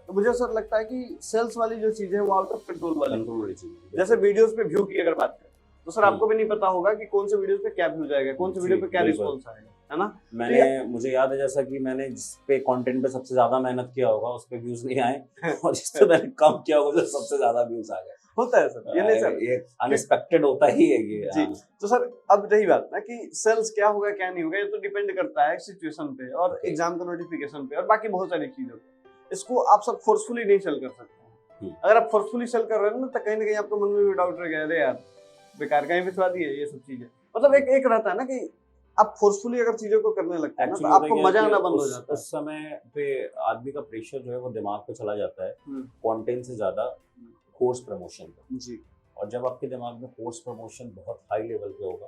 तो मुझे सर लगता है कि सेल्स वाली जो चीजें हैं वो आउट ऑफ कंट्रोल वाली चीज। जैसे वीडियोस पे व्यू की अगर बात करें तो सर आपको भी नहीं पता होगा कि कौन से वीडियोस पे क्या व्यू जाएगा, कौन से वीडियो पे क्या रिस्पॉन्स आएगा, है ना। मुझे याद है जैसा कि मैंने जिस पे कंटेंट पे सबसे ज्यादा मेहनत किया होगा उस पे व्यूज नहीं आए और जिस पे मैंने कम किया होगा सबसे ज्यादा व्यूज आ गए। होता है सर, ये नहीं सर, ये अनएक्सपेक्टेड होता ही है ये। जी। तो सर अब रही बात ना कि सेल्स क्या होगा क्या नहीं होगा, ये तो डिपेंड करता है सिचुएशन पे और एग्जाम का नोटिफिकेशन पे और बाकी बहुत सारी चीजों पे। इसको आप सब फोर्सफुली नहीं सेल कर सकते। अगर आप फोर्सफुली सेल कर रहे हैं ना तो कहीं ना कहीं आपके मन में भी डाउट रहेगा, अरे यार बेकार का ही बिछवा दिए ये सब चीजें। मतलब एक रहता है ना कि आप फोर्सफुली अगर चीजों को करने लगते हैं ना तो आपको मजा आना बंद हो जाता है। उस समय पे आदमी का प्रेशर जो है वो दिमाग पे चला जाता है कंटेंट से ज्यादा कोर्स प्रमोशन पे। जी। और जब आपके दिमाग में कोर्स प्रमोशन बहुत हाई लेवल पे होगा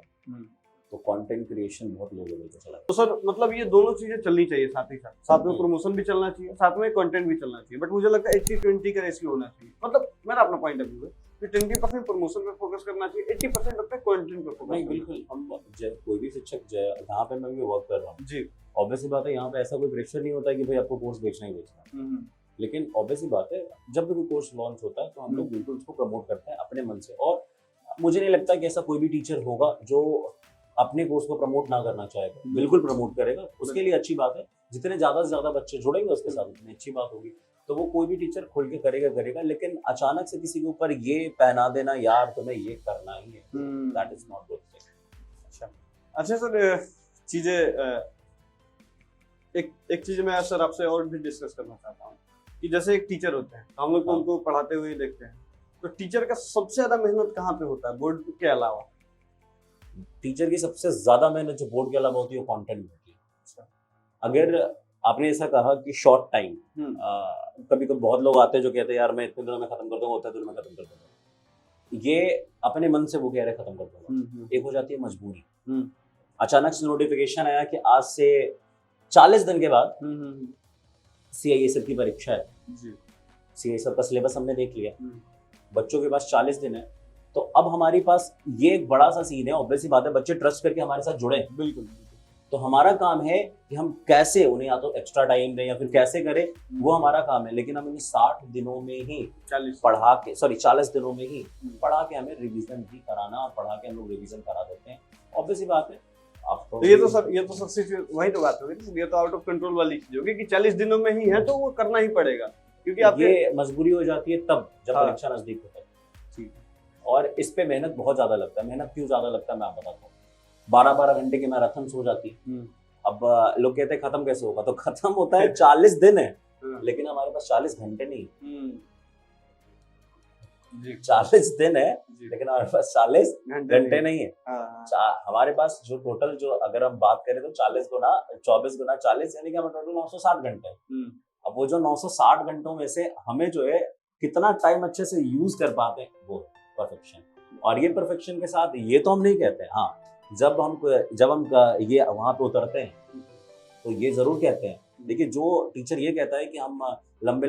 तो कंटेंट क्रिएशन बहुत लो लेवल पे चला जाएगा। तो सर मतलब ये दोनों चीजें चलनी चाहिए साथ ही साथ में प्रमोशन भी चलना चाहिए, साथ में कंटेंट भी चलना चाहिए। बट मुझे लगता है 80-20 का रेशियो होना चाहिए। मतलब मेरा अपना पॉइंट ऑफ व्यू है कि 20% प्रमोशन पे फोकस करना चाहिए, 80% अपने कंटेंट पे फोकस। नहीं बिल्कुल, हम कोई भी शिक्षक जहाँ पे मैं भी वर्क कर रहा हूँ जी, ऑब्वियसली बात है यहाँ पे ऐसा कोई प्रेशर नहीं होता है कि भाई आपको कोर्स बेचना ही बेचना है। लेकिन ऑब्वियसली बात है जब भी कोई कोर्स लॉन्च होता है तो हम लोग बिल्कुल उसको प्रमोट करते हैं अपने मन से। और मुझे नहीं लगता कि ऐसा कोई भी टीचर होगा जो अपने कोर्स को प्रमोट ना करना चाहेगा, बिल्कुल प्रमोट करेगा। उसके लिए अच्छी बात है, जितने ज्यादा से ज्यादा बच्चे जुड़ेंगे उसके साथ उतनी अच्छी बात होगी। तो वो कोई भी टीचर खुल के करेगा, लेकिन अचानक से किसी के ऊपर ये पहना देना यार तुम्हें ये करना ही है, दैट इज नॉट गुड। अच्छा सर चीजें एक चीज मैं सर आपसे और भी डिस्कस करना चाहता हूँ कि जैसे एक टीचर होते हैं हम लोग उनको पढ़ाते हुए देखते हैं, तो टीचर का सबसे ज्यादा मेहनत कहाँ पे होता है बोर्ड के अलावा? टीचर की सबसे ज्यादा मेहनत जो बोर्ड के अलावा होती है वो कंटेंट में होती है। अगर आपने ऐसा कहा कि शॉर्ट टाइम, कभी कभी बहुत लोग आते हैं जो कहते हैं यार मैं इतने दिनों में खत्म कर दूंगा, उतने दिनों में खत्म कर दूंगा, ये अपने मन से वो कह रहे खत्म कर दूंगा। एक हो जाती है मजबूरी, अचानक से नोटिफिकेशन आया कि आज से 40 दिन के बाद CISF की परीक्षा है। CISF का सिलेबस हमने देख लिया, बच्चों के पास 40 दिन है, तो अब हमारे पास ये एक बड़ा सा सीन है। ऑब्वियसली बात है बच्चे ट्रस्ट करके हमारे साथ जुड़े, बिल्कुल। तो हमारा काम है कि हम कैसे उन्हें या तो एक्स्ट्रा टाइम दें या फिर कैसे करें, वो हमारा काम है। लेकिन हम इन्हें 60 दिनों में ही 40 दिनों में ही पढ़ा के हमें रिवीजन भी कराना, और पढ़ा के हम लोग रिवीजन करा देते हैं। ऑब्वियसली बात है तो ये तो सर वही तो बात होगी, ये तो आउट ऑफ कंट्रोल वाली चीज होगी कि 40 दिनों में ही है तो वो करना ही पड़ेगा, क्योंकि आपके ये मजबूरी हो जाती है तब जब परीक्षा नजदीक होता है। और इस पे मेहनत बहुत ज्यादा लगता है। मेहनत क्यों ज्यादा लगता है मैं आपको बताता हूँ। 12-12 घंटे की मैराथन हो जाती है। अब लोग कहते हैं खत्म कैसे होगा, तो खत्म होता है 40 दिन है, लेकिन हमारे पास 40 घंटे नहीं, 40 दिन है लेकिन हमारे पास 40 घंटे नहीं है। हमारे पास जो टोटल जो अगर हम बात करें तो 24 गुना 40 यानी कि हमारे टोटल 960 घंटे है। अब वो जो 960 घंटों में से हमें जो है कितना टाइम अच्छे से यूज कर पाते हैं वो परफेक्शन। और ये परफेक्शन के साथ ये तो हम नहीं कहते, हाँ जब हम ये वहां पे उतरते हैं तो ये जरूर कहते हैं। देखिए जो टीचर ये कहता है कि हम लंबे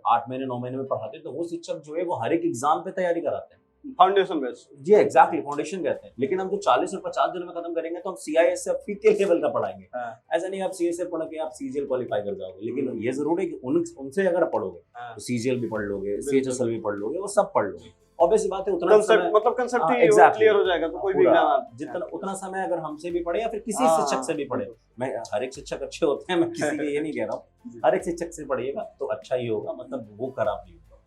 8 महीने 9 महीने में पढ़ाते हैं, तो वो शिक्षक जो है वो हर एक एग्जाम पे तैयारी कराते हैं, फाउंडेशन बेस्ड। जी एग्जैक्टली, फाउंडेशन कहते हैं। लेकिन हम जो 40 और 50 दिनों में खत्म करेंगे तो हम CISF के लेवल का पढ़ाएंगे। ऐसा नहीं आप CISF पढ़ के आप CGL क्वालिफाई कर जाओगे, लेकिन ये जरूर है कि उनसे अगर पढ़ोगे तो CGL भी पढ़ लोगे, CHSL भी पढ़ लोगे, वो सब पढ़ लोगे। ऑब्वियसली बात है उतना मतलब कंसेप्ट ही क्लियर हो जाएगा, तो कोई भी जितना उतना समय अगर हमसे भी पढ़े या फिर किसी शिक्षक से भी पढ़े, मैं हर एक शिक्षक अच्छे होते हैं, मैं किसी के ये नहीं कह रहा हूँ, हर एक शिक्षक से पढ़िएगा तो अच्छा ही होगा, मतलब वो खराब नहीं होगा।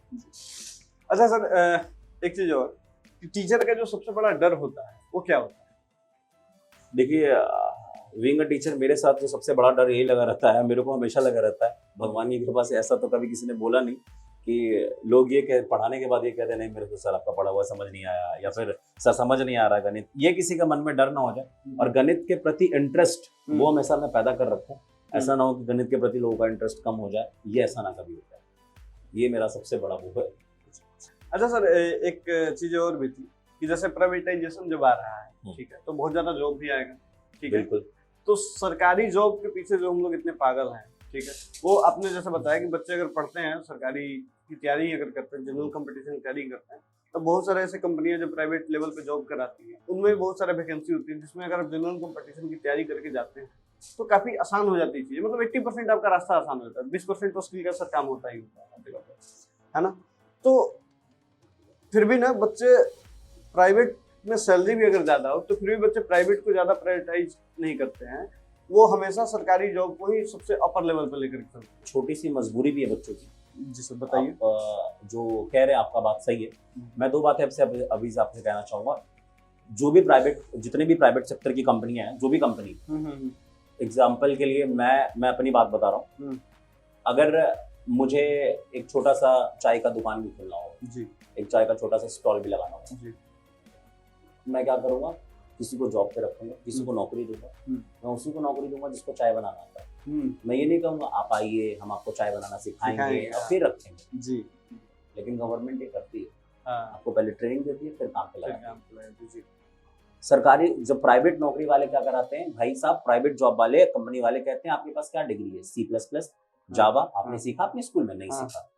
अच्छा सर एक चीज और, टीचर का जो सबसे बड़ा डर होता है वो क्या होता है? देखिए बीइंग अ टीचर मेरे साथ जो सबसे बड़ा डर यही लगा रहता है, मेरे को हमेशा लगा रहता है, भगवान की कृपा से ऐसा तो कभी किसी ने बोला नहीं कि लोग ये पढ़ाने के बाद ये कहते नहीं मेरे को सर आपका पढ़ा हुआ समझ नहीं आया, या फिर सर समझ नहीं आ रहा गणित, ये किसी का मन में डर ना हो जाए। और गणित के प्रति इंटरेस्ट वो हमेशा मैं पैदा कर रखूं, ऐसा ना हो कि गणित के प्रति लोगों का इंटरेस्ट कम हो जाए, ये ऐसा ना कभी हो जाए। ये मेरा सबसे बड़ा वो है। अच्छा सर, एक चीज और भी थी कि जैसे प्राइवेटाइजेशन जब आ रहा है, ठीक है, तो बहुत ज्यादा जॉब भी आएगा, ठीक है। बिल्कुल। तो सरकारी जॉब के पीछे जो हम लोग इतने पागल हैं, ठीक है, वो आपने जैसे बताया कि बच्चे अगर पढ़ते हैं, सरकारी की तैयारी अगर करते हैं, जनरल कंपटीशन की तैयारी करते हैं, तो बहुत सारे ऐसे कंपनियां जो प्राइवेट लेवल पे जॉब कराती हैं, उनमें बहुत सारे वैकेंसी होती है, जिसमें अगर आप जनरल कंपटीशन की तैयारी करके जाते हैं तो काफी आसान हो जाती है चीजें। मतलब 80% आपका रास्ता आसान हो जाता है, 20% तो स्किल का साथ काम होता ही होता है ना। तो फिर भी ना बच्चे प्राइवेट में सैलरी भी अगर ज्यादा हो तो फिर भी बच्चे प्राइवेट को ज्यादा प्रायोरिटाइज नहीं करते हैं, वो हमेशा सरकारी जॉब को ही सबसे अपर लेवल पे लेकर चलते हैं। छोटी सी मजबूरी भी है बच्चों की। जी सर, बताइए। आप, जो कह रहे हैं आपका बात सही है। मैं दो बातें आपसे अभी आपसे कहना चाहूंगा। जो भी प्राइवेट, जितने भी प्राइवेट सेक्टर की कंपनियां हैं, जो भी कंपनी, एग्जाम्पल के लिए मैं अपनी बात बता रहा हूँ। अगर मुझे एक छोटा सा चाय का दुकान भी खोलना हो जी, एक चाय का छोटा सा स्टॉल भी लगाना हो जी, मैं क्या करूंगा, किसी को जॉब पे रखूंगा, किसी को नौकरी दूंगा। मैं उसी को नौकरी दूंगा जिसको चाय बनाना आता है। मैं ये नहीं कहूंगा आप आइए हम आपको चाय बनाना सिखाएंगे और फिर रखेंगे जी। लेकिन गवर्नमेंट ये करती है, आपको पहले ट्रेनिंग देती है, फिर काम पे लगाती है। सरकारी जब प्राइवेट नौकरी वाले क्या कराते हैं, भाई साहब प्राइवेट जॉब वाले, कंपनी वाले कहते हैं आपके पास क्या डिग्री है, C++, जावा आपने सीखा अपने स्कूल में? नहीं सीखा।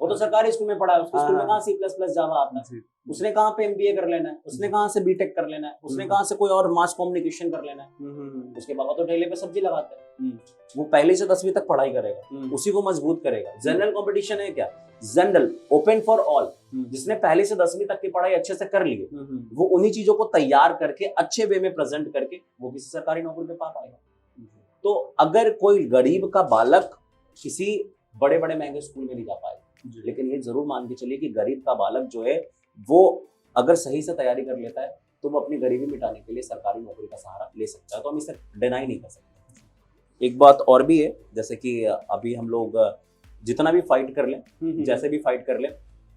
वो तो सरकारी स्कूल में पढ़ा है, उसके स्कूल में कहाँ C++, जावा आता है? उसने कहाँ पे MBA कर लेना है, उसने कहाँ से B.Tech कर लेना है, उसने कहाँ से कोई और मास कम्युनिकेशन कर लेना है। उसके बाबा तो ठेले पे सब्जी लगाते हैं। वो पहले से 10वीं तक पढ़ाई करेगा, उसी को मजबूत करेगा। जनरल कंपटीशन है क्या? General, open for all. जिसने पहले से 10वीं तक की पढ़ाई अच्छे से कर ली है, वो उन्हीं चीजों को तैयार करके अच्छे वे में प्रेजेंट करके वो किसी सरकारी नौकरी पे पा पाएगा। तो अगर कोई गरीब का बालक किसी बड़े बड़े महंगे स्कूल में नहीं जा पाएगा, लेकिन ये जरूर मान के चलिए कि गरीब का बालक जो है वो अगर सही से तैयारी कर लेता है तो वो अपनी गरीबी मिटाने के लिए सरकारी नौकरी का सहारा ले सकता है। तो हम इसे डिनाई नहीं कर सकते। एक बात और भी है, जैसे कि अभी हम लोग जितना भी फाइट कर लें, जैसे भी फाइट कर लें,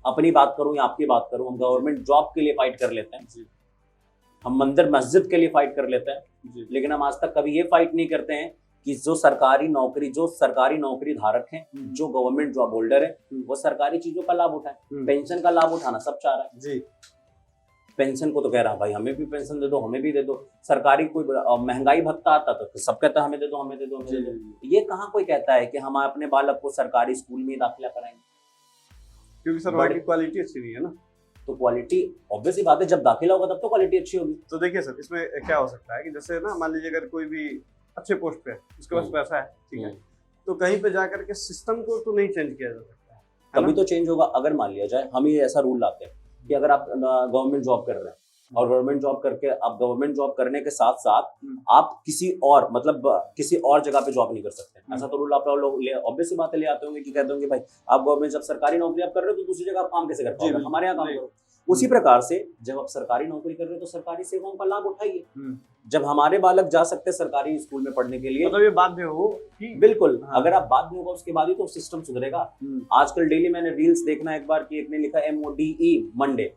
अपनी बात करूं या आपकी बात करूं, हम गवर्नमेंट जॉब के लिए फाइट कर लेते हैं, हम मंदिर मस्जिद के लिए फाइट कर लेते हैं, लेकिन हम आज तक कभी ये फाइट नहीं करते हैं कि जो सरकारी नौकरी धारक हैं, जो गवर्नमेंट जॉब होल्डर है, वो सरकारी चीजों का लाभ उठाए। पेंशन का लाभ उठाना सब चाह रहा है जी। पेंशन को तो कह रहा भाई हमें भी पेंशन दे दो, हमें भी दे दो। सरकारी कोई महंगाई भत्ता आता तो सब कहता है हमें दे दो, हमें दे दो, हमें दे दो। ये कहाँ कोई कहता है कि हम अपने बालक को सरकारी स्कूल में दाखिला कराएंगे? क्योंकि सरकारी क्वालिटी अच्छी नहीं है ना। तो क्वालिटी ऑब्वियसली बात है, जब दाखिला होगा तब तो क्वालिटी अच्छी होगी। तो देखिए सर, इसमें क्या हो सकता है कि जैसे ना मान लीजिए अगर कोई भी अच्छे पोस्ट पे है, उसके पास पैसा है, ठीक है, तो कहीं पे जाकर के सिस्टम को तो नहीं चेंज किया जा सकता है, तभी तो चेंज होगा। अगर मान लिया जाए हम ये ऐसा रूल लाते हैं कि अगर आप गवर्नमेंट जॉब कर रहे हैं और गवर्नमेंट जॉब करके आप गवर्नमेंट जॉब करने के साथ साथ आप किसी और किसी और जगह पे जॉब नहीं कर सकते, ऐसा तो रूल आप लोग ऑब्वियस सी बातें ले आते होंगे कि कहते होंगे भाई आप गवर्नमेंट जब सरकारी नौकरी आप कर रहे हो तो दूसरी जगह आप काम कैसे कर पाओगे, हमारे यहाँ काम करो। उसी प्रकार से जब आप सरकारी नौकरी कर रहे हो तो सरकारी सेवाओं का लाभ उठाइए। जब हमारे बालक जा सकते हैं सरकारी स्कूल में पढ़ने के लिए, मतलब ये बाध्य हो कि बिल्कुल अगर आप बाध्य होगा उसके बाद ही तो सिस्टम सुधरेगा। आजकल डेली मैंने रील्स देखना एक बार कि एक ने लिखा MODE मंडे,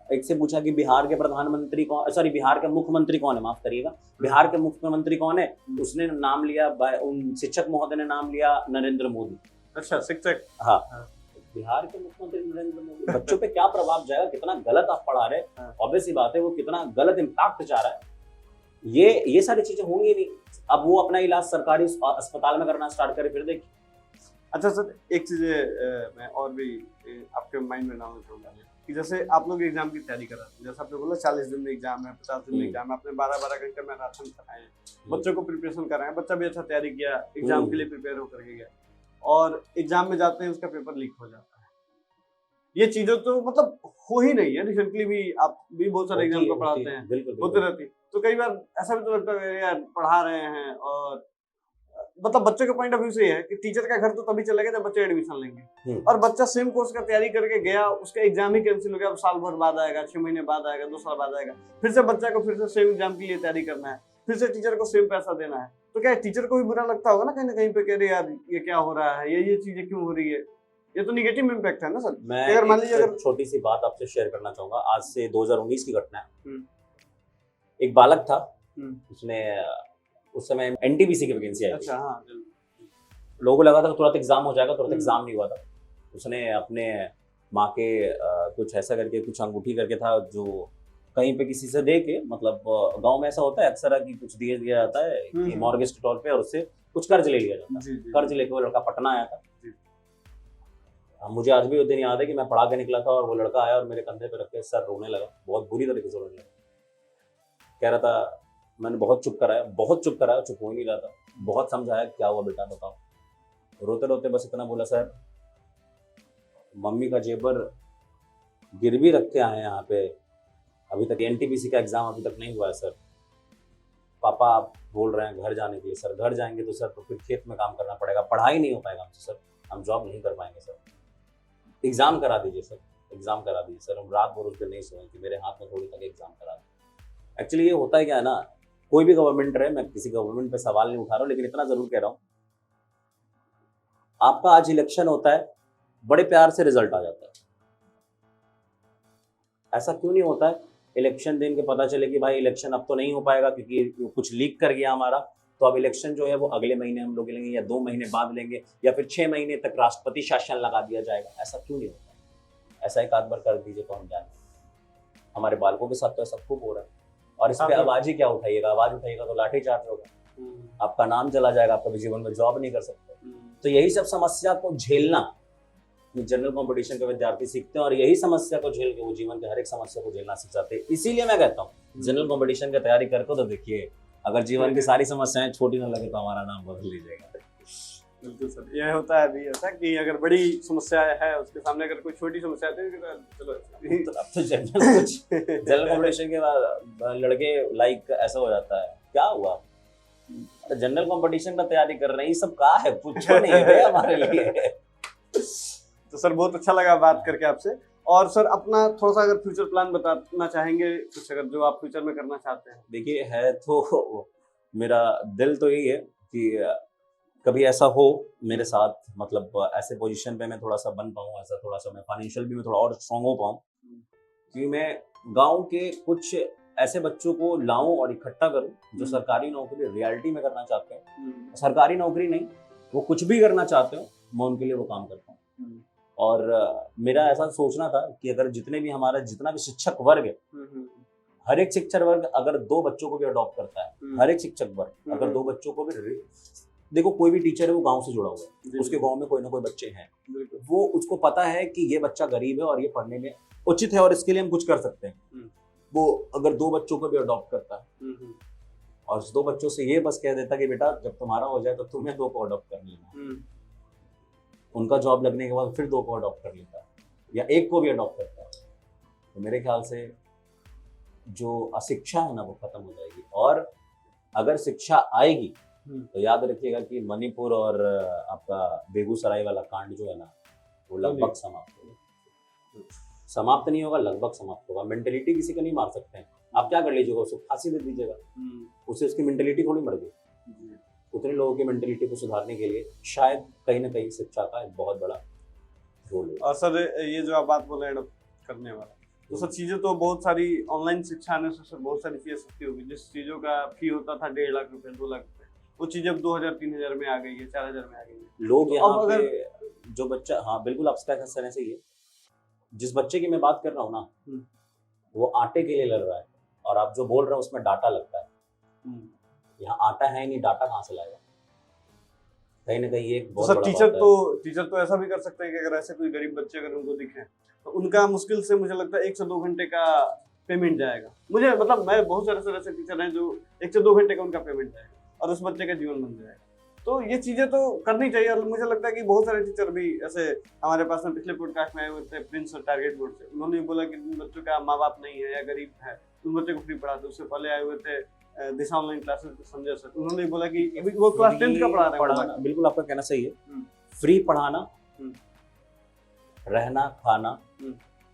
एक से पूछा कि बिहार के प्रधानमंत्री कौन, सॉरी बिहार के मुख्यमंत्री कौन है, माफ करिएगा, बिहार के मुख्यमंत्री कौन है? उसने नाम लिया, उन शिक्षक महोदय ने नाम लिया नरेंद्र मोदी। अच्छा, शिक्षक, हाँ, बिहार के मुख्यमंत्री नरेंद्र मोदी। बच्चों पे क्या प्रभाव जाएगा, कितना गलत आप पढ़ा रहे, ऑब्वियस सी बात है वो कितना गलत इम्पैक्ट जा रहा है। ये सारी चीजें होंगी नहीं। अब वो अपना इलाज सरकारी अस्पताल में करना स्टार्ट करे, फिर देखिए। अच्छा सर, एक चीज मैं और भी आपके माइंड में ना होना चाहूंगा कि जैसे आप लोग एग्जाम की तैयारी कर रहे हैं, जैसे आपने बोला 40 दिन में एग्जाम है, 50 दिन में एग्जाम है, आपने 12-12 घंटे में मैराथन कराए हैं, बच्चों को प्रिपरेशन कराए, बच्चा भी अच्छा तैयारी किया, एग्जाम के लिए प्रिपेयर होकर के गया और एग्जाम में जाते हैं उसका पेपर लीक हो जाता है। ये चीजें तो मतलब हो ही नहीं है। रिसेंटली भी आप भी बहुत सारे एग्जाम को पढ़ाते हैं, होते रहती, तो कई बार ऐसा भी तो लगता है यार पढ़ा रहे हैं और मतलब बच्चे के पॉइंट ऑफ व्यू से है कि टीचर का घर तो तभी चलेगा जब बच्चे एडमिशन लेंगे, और बच्चा सेम कोर्स का तैयारी करके गया, उसका एग्जाम ही कैंसिल हो गया, अब साल भर बाद आएगा, 6 महीने बाद आएगा, 2 साल बाद आएगा, फिर से बच्चा को फिर से सेम एग्जाम के लिए तैयारी करना है, फिर से टीचर को सेम पैसा देना है। तो क्या टीचर को भी बुरा लगता होगा ना कहीं पे, कह रहे यार ये क्या हो रहा है, ये चीजें क्यों हो रही है, ये तो निगेटिव इम्पैक्ट है ना सर। मैं अगर मान लीजिए अगर छोटी सी बात आपसे शेयर करना चाहूंगा, आज से 2019 की घटना है। एक बालक था, उसने उस समय NTPC की वैकेंसी आई। अच्छा, हाँ, लोगों को लगा था तुरंत एग्जाम हो जाएगा, तुरंत एग्जाम नहीं हुआ था। उसने अपने माँ के कुछ ऐसा करके कुछ अंगूठी करके था जो कहीं पे किसी से दे के, मतलब गांव में ऐसा होता है अक्सर कि कुछ दिया जाता है कि मॉर्गेज के तौर पे, और उससे कुछ कर्ज ले लिया जाता है। कर्ज लेके वो लड़का पटना आया था। मुझे आज भी वो दिन याद है कि मैं पढ़ा के निकला था और वो लड़का आया और मेरे कंधे पे रख के सर रोने लगा, बहुत बुरी तरीके से रोने लगा। कह रहा था, मैंने बहुत चुप कराया, चुप हो ही नहीं रहा था, बहुत समझाया क्या हुआ बेटा बताओ। रोते रोते बस इतना बोला, सर मम्मी का जेबर गिरवी रख के आए हैं यहाँ पे, अभी तक एनटीपीसी का एग्जाम अभी तक नहीं हुआ है सर। पापा आप बोल रहे हैं घर जाने के लिए, सर घर जाएंगे तो सर तो फिर खेत में काम करना पड़ेगा, पढ़ाई नहीं हो पाएगा हमसे सर, हम जॉब नहीं कर पाएंगे सर, एग्जाम करा दीजिए सर, एग्जाम करा दीजिए सर। हम रात भर उस दिन नहीं सोए कि मेरे हाथ में थोड़ी तक एग्जाम करा दें। एक्चुअली ये होता है क्या है ना, कोई भी गवर्नमेंट रहे, मैं किसी गवर्नमेंट पे सवाल नहीं उठा रहा हूँ, लेकिन इतना जरूर कह रहा हूँ, आपका आज इलेक्शन होता है, बड़े प्यार से रिजल्ट आ जाता है। ऐसा क्यों नहीं होता है इलेक्शन दिन के पता चले कि भाई इलेक्शन अब तो नहीं हो पाएगा क्योंकि कुछ लीक कर गया हमारा, तो अब इलेक्शन जो है वो अगले महीने हम लोग लेंगे या 2 महीने बाद लेंगे या फिर 6 महीने तक राष्ट्रपति शासन लगा दिया जाएगा। ऐसा क्यों नहीं होता? ऐसा एक आध बार कर दीजिए तो हम जाने। हमारे बालकों के साथ तो ऐसा खूब हो रहा है, और इस पे आवाज ही क्या उठाइएगा, आवाज उठाइएगा तो लाठीचार्ज होगा, आपका नाम चला जाएगा, आपका जीवन में जॉब नहीं कर सकते। तो यही सब समस्या को झेलना जनरल कंपटीशन के विद्यार्थी सीखते हैं, और यही समस्या को झेल के वो जीवन के हर एक समस्या को झेलना सीख जाते हैं। इसीलिए मैं कहता हूँ जनरल कंपटीशन की तैयारी करके तो देखिए, अगर जीवन की सारी समस्याएं छोटी ना लगे तो हमारा नाम बदल लीजिएगा। बिल्कुल सर, यह होता है अभी ऐसा कि अगर बड़ी समस्या है उसके सामने अगर कोई छोटी समस्या आती है तो चलो तो अब तो जनरल कंपटीशन के बाद लड़के लाइक ऐसा हो जाता है, क्या हुआ जनरल कंपटीशन का तैयारी कर रहे हैं, ये सब का है, पूछो नहीं है हमारे लिए। तो सर बहुत अच्छा लगा बात करके आपसे। और सर अपना थोड़ा सा अगर फ्यूचर प्लान बताना चाहेंगे कुछ, अगर जो आप फ्यूचर में करना चाहते हैं। देखिए है तो मेरा दिल तो यही है कि कभी ऐसा हो मेरे साथ, मतलब ऐसे पोजीशन पे मैं थोड़ा सा बन पाऊँ, ऐसा थोड़ा सा मैं फाइनेंशियल भी मैं थोड़ा और स्ट्रॉन्ग हो पाऊँ कि मैं गांव के कुछ ऐसे बच्चों को लाऊं और इकट्ठा करूं जो सरकारी नौकरी रियलिटी में करना चाहते हैं, सरकारी नौकरी नहीं, वो कुछ भी करना चाहते हो, मैं उनके लिए वो काम करता हूँ। और मेरा ऐसा सोचना था कि अगर जितने भी हमारा जितना भी शिक्षक वर्ग है, हर एक शिक्षक वर्ग अगर 2 बच्चों को भी अडॉप्ट करता है, हर एक शिक्षक वर्ग अगर 2 बच्चों को भी, देखो कोई भी टीचर है वो गांव से जुड़ा हुआ है, उसके गांव में कोई ना कोई बच्चे हैं, वो उसको पता है कि ये बच्चा गरीब है और ये पढ़ने में उचित है और इसके लिए हम कुछ कर सकते हैं। वो अगर 2 बच्चों को भी अडॉप्ट करता है और उस 2 बच्चों से ये बस कह देता कि बेटा जब तुम्हारा हो जाए तो तुम्हें 2 को अडॉप्ट कर लेना, उनका जॉब लगने के बाद फिर 2 को अडॉप्ट कर लेता है या 1 को भी अडॉप्ट करता है, तो मेरे ख्याल से जो अशिक्षा है ना वो खत्म हो जाएगी। और अगर शिक्षा आएगी तो याद रखिएगा कि मणिपुर और आपका बेगूसराय वाला कांड जो है ना वो लगभग समाप्त नहीं होगा, लगभग समाप्त होगा। मेंटेलिटी किसी का नहीं मार सकते हैं, आप क्या कर लीजिएगा, उसको फांसी दे दीजिएगा, उससे उसकी मेंटेलिटी थोड़ी मर गई। उतने लोगों की मेंटेलिटी को सुधारने के लिए शायद कहीं ना कहीं शिक्षा का एक बहुत बड़ा रोल है। और सर ये जो आप बात बोले एडॉप्ट करने वाला, तो सर चीजें तो बहुत सारी ऑनलाइन शिक्षा आने से सर बहुत सारी चीजें सस्ती होगी। जिस चीजों का फी होता था 1.5 लाख रुपए 2 लाख रुपए, वो चीज अब 2000-3000 में आ गई है, 4000 में आ गई है। लोग यहाँ पे जो बच्चा, हाँ बिल्कुल आपका कहना सही है, जिस बच्चे की मैं बात कर रहा हूँ ना वो आटे के लिए लड़ रहा है और आप जो बोल रहे हो उसमें डाटा लगता है, यहाँ आटा है नहीं, डाटा कहाँ से लाएगा? कहीं ना कहीं एक बहुत बड़ा टीचर तो ऐसा भी कर सकते हैं कि अगर ऐसे कोई गरीब बच्चे अगर उनको दिखे तो उनका मुश्किल से मुझे लगता है 1 से 2 घंटे का पेमेंट जाएगा। मुझे मतलब मैं बहुत सारे ऐसे टीचर हैं जो 1 से 2 घंटे का उनका पेमेंट जाएगा और उस बच्चे का जीवन बन जाएगा। तो ये चीजें तो करनी चाहिए। और मुझे लगता है कि बहुत सारे टीचर भी ऐसे हमारे पास में पिछले पॉडकास्ट में आए हुए थे प्रिंस और टारगेट बोर्ड से, उन्होंने बोला कि उन बच्चों का माँ बाप नहीं है या गरीब है उन बच्चों को फ्री पढ़ाते। उससे पहले आए हुए थे दिशा ऑनलाइन क्लासेस के संजय सर, उन्होंने बोला कि वो क्लास 10th का पढ़ा रहे हैं। बिल्कुल आपका कहना सही है, फ्री पढ़ाना, रहना खाना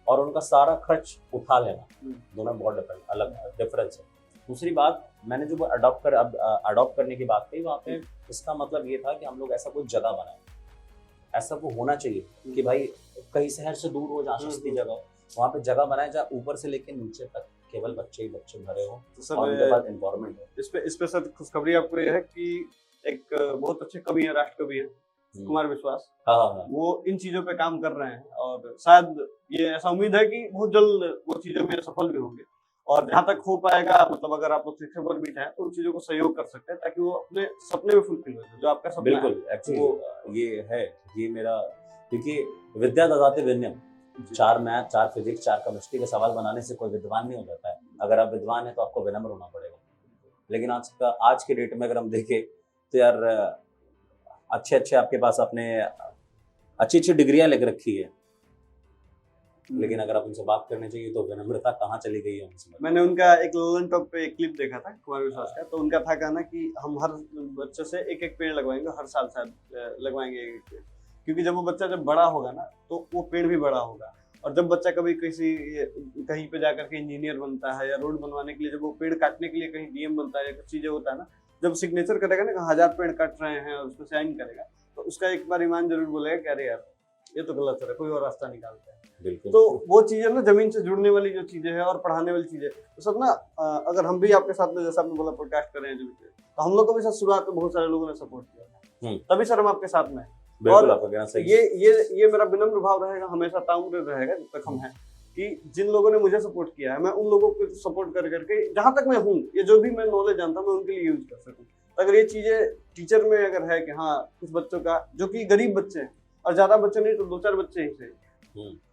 और उनका सारा खर्च उठा लेना, दोनों बहुत अलग डिफरेंस है। दूसरी बात, मैंने जो अडॉप्ट करने की बात कही, वहाँ पे इसका मतलब ये था कि हम लोग ऐसा कोई जगह बनाए, ऐसा वो होना चाहिए कि भाई कहीं शहर से दूर हो, जहाँ सस्ती जगह हो, वहाँ पे जगह बनाए जहाँ ऊपर से लेके नीचे तक केवल बच्चे ही बच्चे भरे हो और उनके पास एनवायरनमेंट हो। इस पे सर खुशखबरी आपको ये है कि एक बहुत अच्छे कवि है, राष्ट्र कवि है कुमार विश्वास, हाँ। वो इन चीजों पे काम कर रहे हैं और शायद ये ऐसा उम्मीद है कि बहुत जल्द वो चीजों में सफल भी होंगे। और जहाँ तक हो पाएगा, मतलब अगर आप लोग शिक्षक बन भी चाहें तो उन चीजों को सहयोग कर सकते हैं ताकि वो अपने सपने में फुलफिल हो जाए, जो आपका सपना है। बिल्कुल, एक्चुअली ये है, ये मेरा, क्योंकि विद्या ददाति विनयम, 4 मैथ, 4 फिजिक्स, 4 केमिस्ट्री के सवाल बनाने से कोई विद्वान नहीं हो जाता है। अगर आप विद्वान हैं तो आपको विनम्र होना पड़ेगा। लेकिन आज के डेट में अगर हम देखें तो यार अच्छे आपके पास अपने अच्छी डिग्रियां लिख रखी है, लेकिन अगर आप उनसे बात करने चाहिए तो विनम्रता कहाँ चली गई है उनसे। मैंने उनका एक ललन टॉप पे एक क्लिप देखा था कुमार विश्वास का, तो उनका था कहना कि हम हर बच्चे से एक पेड़ लगवाएंगे, हर साल शायद लगवाएंगे एक पेड़, क्योंकि जब वो बच्चा जब बड़ा होगा ना तो वो पेड़ भी बड़ा होगा। और जब बच्चा कभी कहीं पे जाकर के इंजीनियर बनता है या रोड बनवाने के लिए, जब वो पेड़ काटने के लिए कहीं डीएम बनता है या कुछ चीजें होता है ना, जब सिग्नेचर करेगा ना 1000 पेड़ काट रहे हैं और उसमें साइन करेगा, तो उसका एक बार ईमान जरूर बोलेगा कि अरे यार ये तो गलत है, कोई और रास्ता निकालते हैं। बिल्कुल। तो वो चीजें ना, जमीन से जुड़ने वाली जो चीजें हैं और पढ़ाने वाली चीजें, तो सब ना अगर हम भी आपके साथ में, जैसा आपने बोला, पॉडकास्ट कर रहे हैं, तो हम लोग को भी साथ शुरुआत में बहुत सारे लोगों ने सपोर्ट किया, तभी सर हम आपके साथ में। और आपका कहना सही है। ये मेरा विनम्र भाव रहेगा, हमेशा ताउम्र रहेगा जब तक हम हैं, कि जिन लोगों ने मुझे सपोर्ट किया है, मैं उन लोगों को सपोर्ट कर करके जहां तक मैं हूँ, ये जो भी मैं नॉलेज जानता हूँ, मैं उनके लिए यूज कर सकूँ। अगर ये चीजें टीचर में अगर है कि हाँ कुछ बच्चों का, जो कि गरीब बच्चे हैं और ज्यादा बच्चे नहीं तो 2-4 बच्चे ही सही,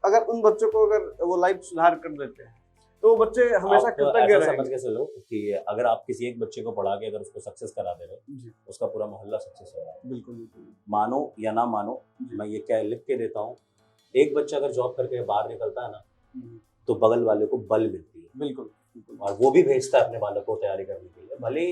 अगर उन बच्चों को अगर वो लाइफ सुधार कर देते हैं तो वो बच्चे हमेशा कृतज्ञ रहेंगे। समझ के चलो कि अगर आप किसी एक बच्चे को पढ़ा के अगर उसको सक्सेस करा दे रहे हो, उसका पूरा मोहल्ला सक्सेस हो रहा है। बिल्कुल। मानो या ना मानो, मैं ये क्या लिख के देता हूँ, एक बच्चा अगर जॉब करके बाहर निकलता है ना, तो बगल वाले को बल मिलती है। बिल्कुल। और वो भी भेजता है अपने बालक को तैयारी करने के लिए, भले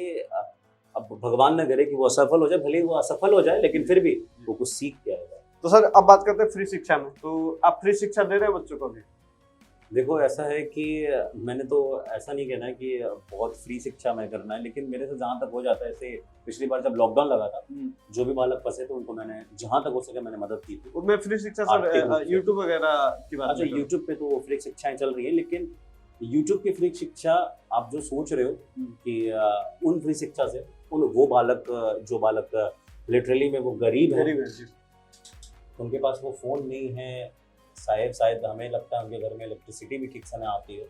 अब भगवान न करे कि वो असफल हो जाए, भले वो असफल हो जाए, लेकिन फिर भी वो कुछ सीख के आएगा। तो सर अब बात करते हैं फ्री शिक्षा में, तो आप फ्री शिक्षा दे रहे हैं बच्चों को भी? देखो ऐसा है कि मैंने तो ऐसा नहीं कहना है कि बहुत फ्री शिक्षा में करना है, लेकिन मेरे से जहाँ तक हो जाता है, जैसे पिछली बार जब लॉकडाउन लगा था, जो भी बालक फंसे थे उनको मैंने जहाँ तक हो सके मैंने मदद की थी। उसमें फ्री शिक्षा सर यूट्यूब वगैरह की बात? अच्छा, यूट्यूब पे तो फ्री शिक्षाएं चल रही है, लेकिन यूट्यूब की फ्री शिक्षा आप जो सोच रहे हो कि उन फ्री शिक्षा से वो बालक, जो बालक लिटरली में वो गरीब है, उनके पास वो फोन नहीं है, शायद हमें लगता है उनके घर में इलेक्ट्रिसिटी भी ठीक से नहीं आती है,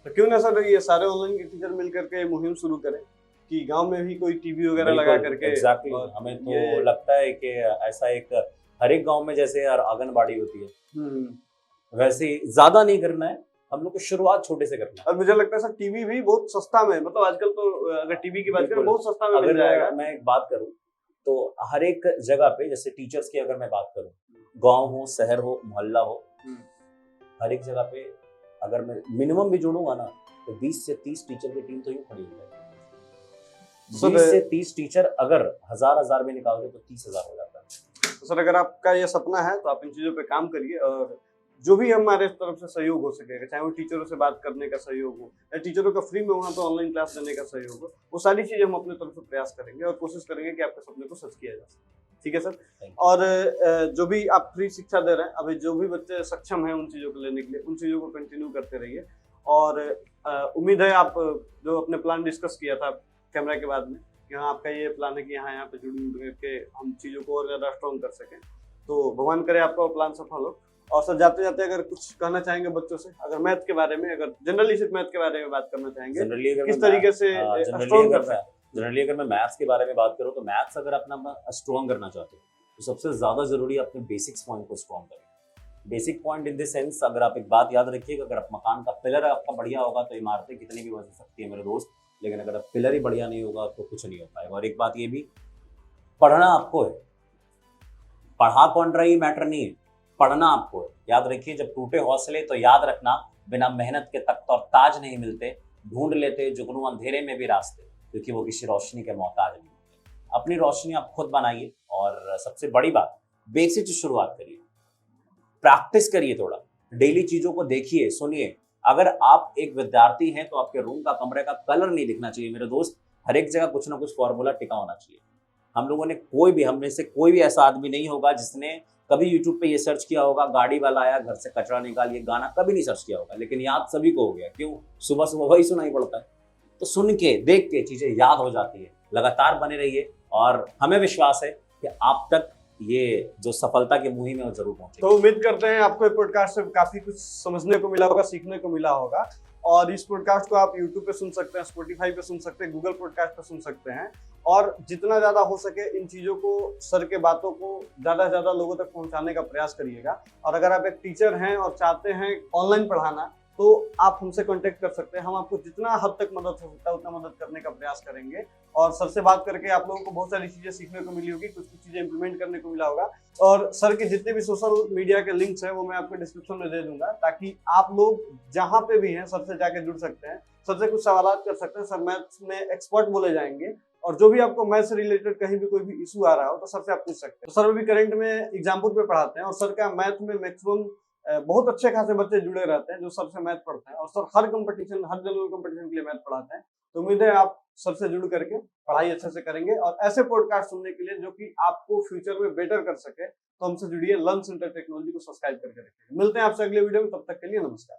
तो क्यों ना सर ये सारे ऑनलाइन के टीचर मिलकर के मुहिम शुरू करें कि गांव में भी कोई टीवी वगैरह लगा करके। एग्जैक्टली, हमें तो लगता है कि ऐसा एक हर एक गांव में जैसे यार आंगनबाड़ी होती है, वैसे ज्यादा नहीं करना है, हम लोग को शुरुआत छोटे से करना है। और मुझे लगता है सर टीवी भी बहुत सस्ता में, मतलब आजकल तो अगर टीवी की बात करें बहुत सस्ता में मिल जाएगा। मैं एक बात करूं तो हर एक जगह पे, जैसे टीचर्स की अगर मैं बात करूं, गांव हो, शहर हो, मोहल्ला हो, हर एक जगह पे अगर मैं मिनिमम भी जोड़ूंगा ना तो 20 से 30 टीचर की टीम तो यूं खड़ी हो जाएगी। 20 से 30 टीचर अगर हजार भी निकाल दे तो 30,000 हो जाता है। तो सर अगर आपका ये सपना है तो आप इन चीजों पे काम करिए, और जो भी हमारे तरफ से सहयोग हो सकेगा, चाहे वो टीचरों से बात करने का सहयोग हो या टीचरों का फ्री में वहाँ पे ऑनलाइन क्लास देने का सहयोग हो, वो सारी चीजें हम अपने तरफ से प्रयास करेंगे और कोशिश करेंगे कि आपके सपने को सच किया जा सके। ठीक है सर। और जो भी आप फ्री शिक्षा दे रहे हैं, अभी जो भी बच्चे सक्षम हैं उन चीजों को लेने के लिए, उन चीजों को कंटिन्यू करते रहिए। और उम्मीद है आप जो अपने प्लान डिस्कस किया था कैमरा के बाद में, यहाँ आपका ये प्लान है कि यहाँ पे जुड़ करके हम चीजों को और ज्यादा स्ट्रॉन्ग कर सकें, तो भगवान करे आपका प्लान सफल हो। और सर जाते जाते अगर कुछ कहना चाहेंगे बच्चों से, अगर मैथ के बारे में, अगर जनरली सिर्फ मैथ के बारे में बात करना चाहेंगे, किस तरीके से स्ट्रॉन्ग कर सकते हैं? जनरली अगर मैं मैथ्स के बारे में बात करूँ तो मैथ्स अगर अपना स्ट्रॉन्ग करना चाहते हो तो सबसे ज्यादा जरूरी है अपने बेसिक्स पॉइंट को स्ट्रॉन्ग करें। Basic point in the sense, अगर आप एक बात याद रखिएगा, अगर आप मकान का पिलर आपका बढ़िया होगा तो इमारतें कितनी भी बन सकती है मेरे दोस्त, लेकिन अगर आप पिलर ही बढ़िया नहीं होगा तो कुछ नहीं हो पाएगा। और एक बात ये भी, पढ़ना आपको है, पढ़ा कौन रहा है मैटर नहीं है, पढ़ना आपको है। याद रखिए, जब टूटे हौसले तो याद रखना, बिना मेहनत के तख्त और ताज नहीं मिलते, ढूंढ लेते जुगनू अंधेरे में भी रास्ते, क्योंकि वो किसी रोशनी के मोहताज नहीं होते। अपनी रोशनी आप खुद बनाइए, और सबसे बड़ी बात, बेसिक से शुरुआत करिए, प्रैक्टिस करिए, थोड़ा डेली चीजों को देखिए, सुनिए। अगर आप एक विद्यार्थी हैं तो आपके रूम का, कमरे का कलर नहीं दिखना चाहिए मेरे दोस्त, हर एक जगह कुछ ना कुछ फॉर्मूला टिका होना चाहिए। हम लोगों ने हम में से कोई भी ऐसा आदमी नहीं होगा जिसने कभी YouTube पे ये सर्च किया होगा, गाड़ी वाला आया घर से कचरा निकाल, ये गाना कभी नहीं सर्च किया होगा, लेकिन याद सभी को हो गया। क्यों? सुबह सुबह वही सुनाई पड़ता है। तो सुन के, देख के चीजें याद हो जाती है। लगातार बने रहिए, और हमें विश्वास है कि आप तक ये जो सफलता के मुहिम है वो जरूर पहुंचेगी। तो उम्मीद करते हैं आपको इस पॉडकास्ट से काफी कुछ समझने को मिला होगा, सीखने को मिला होगा। और इस पॉडकास्ट को आप यूट्यूब पे सुन सकते हैं, स्पॉटिफाई पे सुन सकते हैं, गूगल पॉडकास्ट पे सुन सकते हैं। और जितना ज्यादा हो सके इन चीजों को, सर के बातों को ज्यादा से ज्यादा लोगों तक पहुंचाने का प्रयास करिएगा। और अगर आप एक टीचर हैं और चाहते हैं ऑनलाइन पढ़ाना, तो आप हमसे कांटेक्ट कर सकते हैं। हम आपको जितना हद तक मदद हो सकता है उतना मदद करने का प्रयास करेंगे। और सर से बात करके आप लोगों को बहुत सारी चीजें सीखने को मिली होगी, कुछ कुछ चीजें इंप्लीमेंट करने को मिला होगा। और सर के जितने भी सोशल मीडिया के लिंक्स हैं वो मैं आपको डिस्क्रिप्शन में दे दूंगा, ताकि आप लोग जहां पे भी हैं सर से जाके जुड़ सकते हैं, सर से कुछ सवाल कर सकते हैं। सर मैथ्स में एक्सपर्ट बोले जाएंगे, और जो भी आपको मैथ्स से रिलेटेड कहीं भी कोई भी इशू आ रहा हो तो सर से आप पूछ सकते हैं। तो सर भी करंट में एग्जाम्पुल पे पढ़ाते हैं, और सर का मैथ में मैक्सिमम बहुत अच्छे खासे बच्चे जुड़े रहते हैं जो सर से मैथ पढ़ते हैं। और सर हर कंपटीशन, हर जनरल कंपटीशन के लिए मैथ पढ़ाते हैं। तो उम्मीद है आप सर से जुड़ करके पढ़ाई अच्छे से करेंगे। और ऐसे पॉडकास्ट सुनने के लिए जो कि आपको फ्यूचर में बेटर कर सके, तो हमसे जुड़िए। लर्न सेंटर टेक्नोलॉजी को सब्सक्राइब करके रखिए। मिलते हैं आपसे अगले वीडियो में, तब तक के लिए नमस्कार।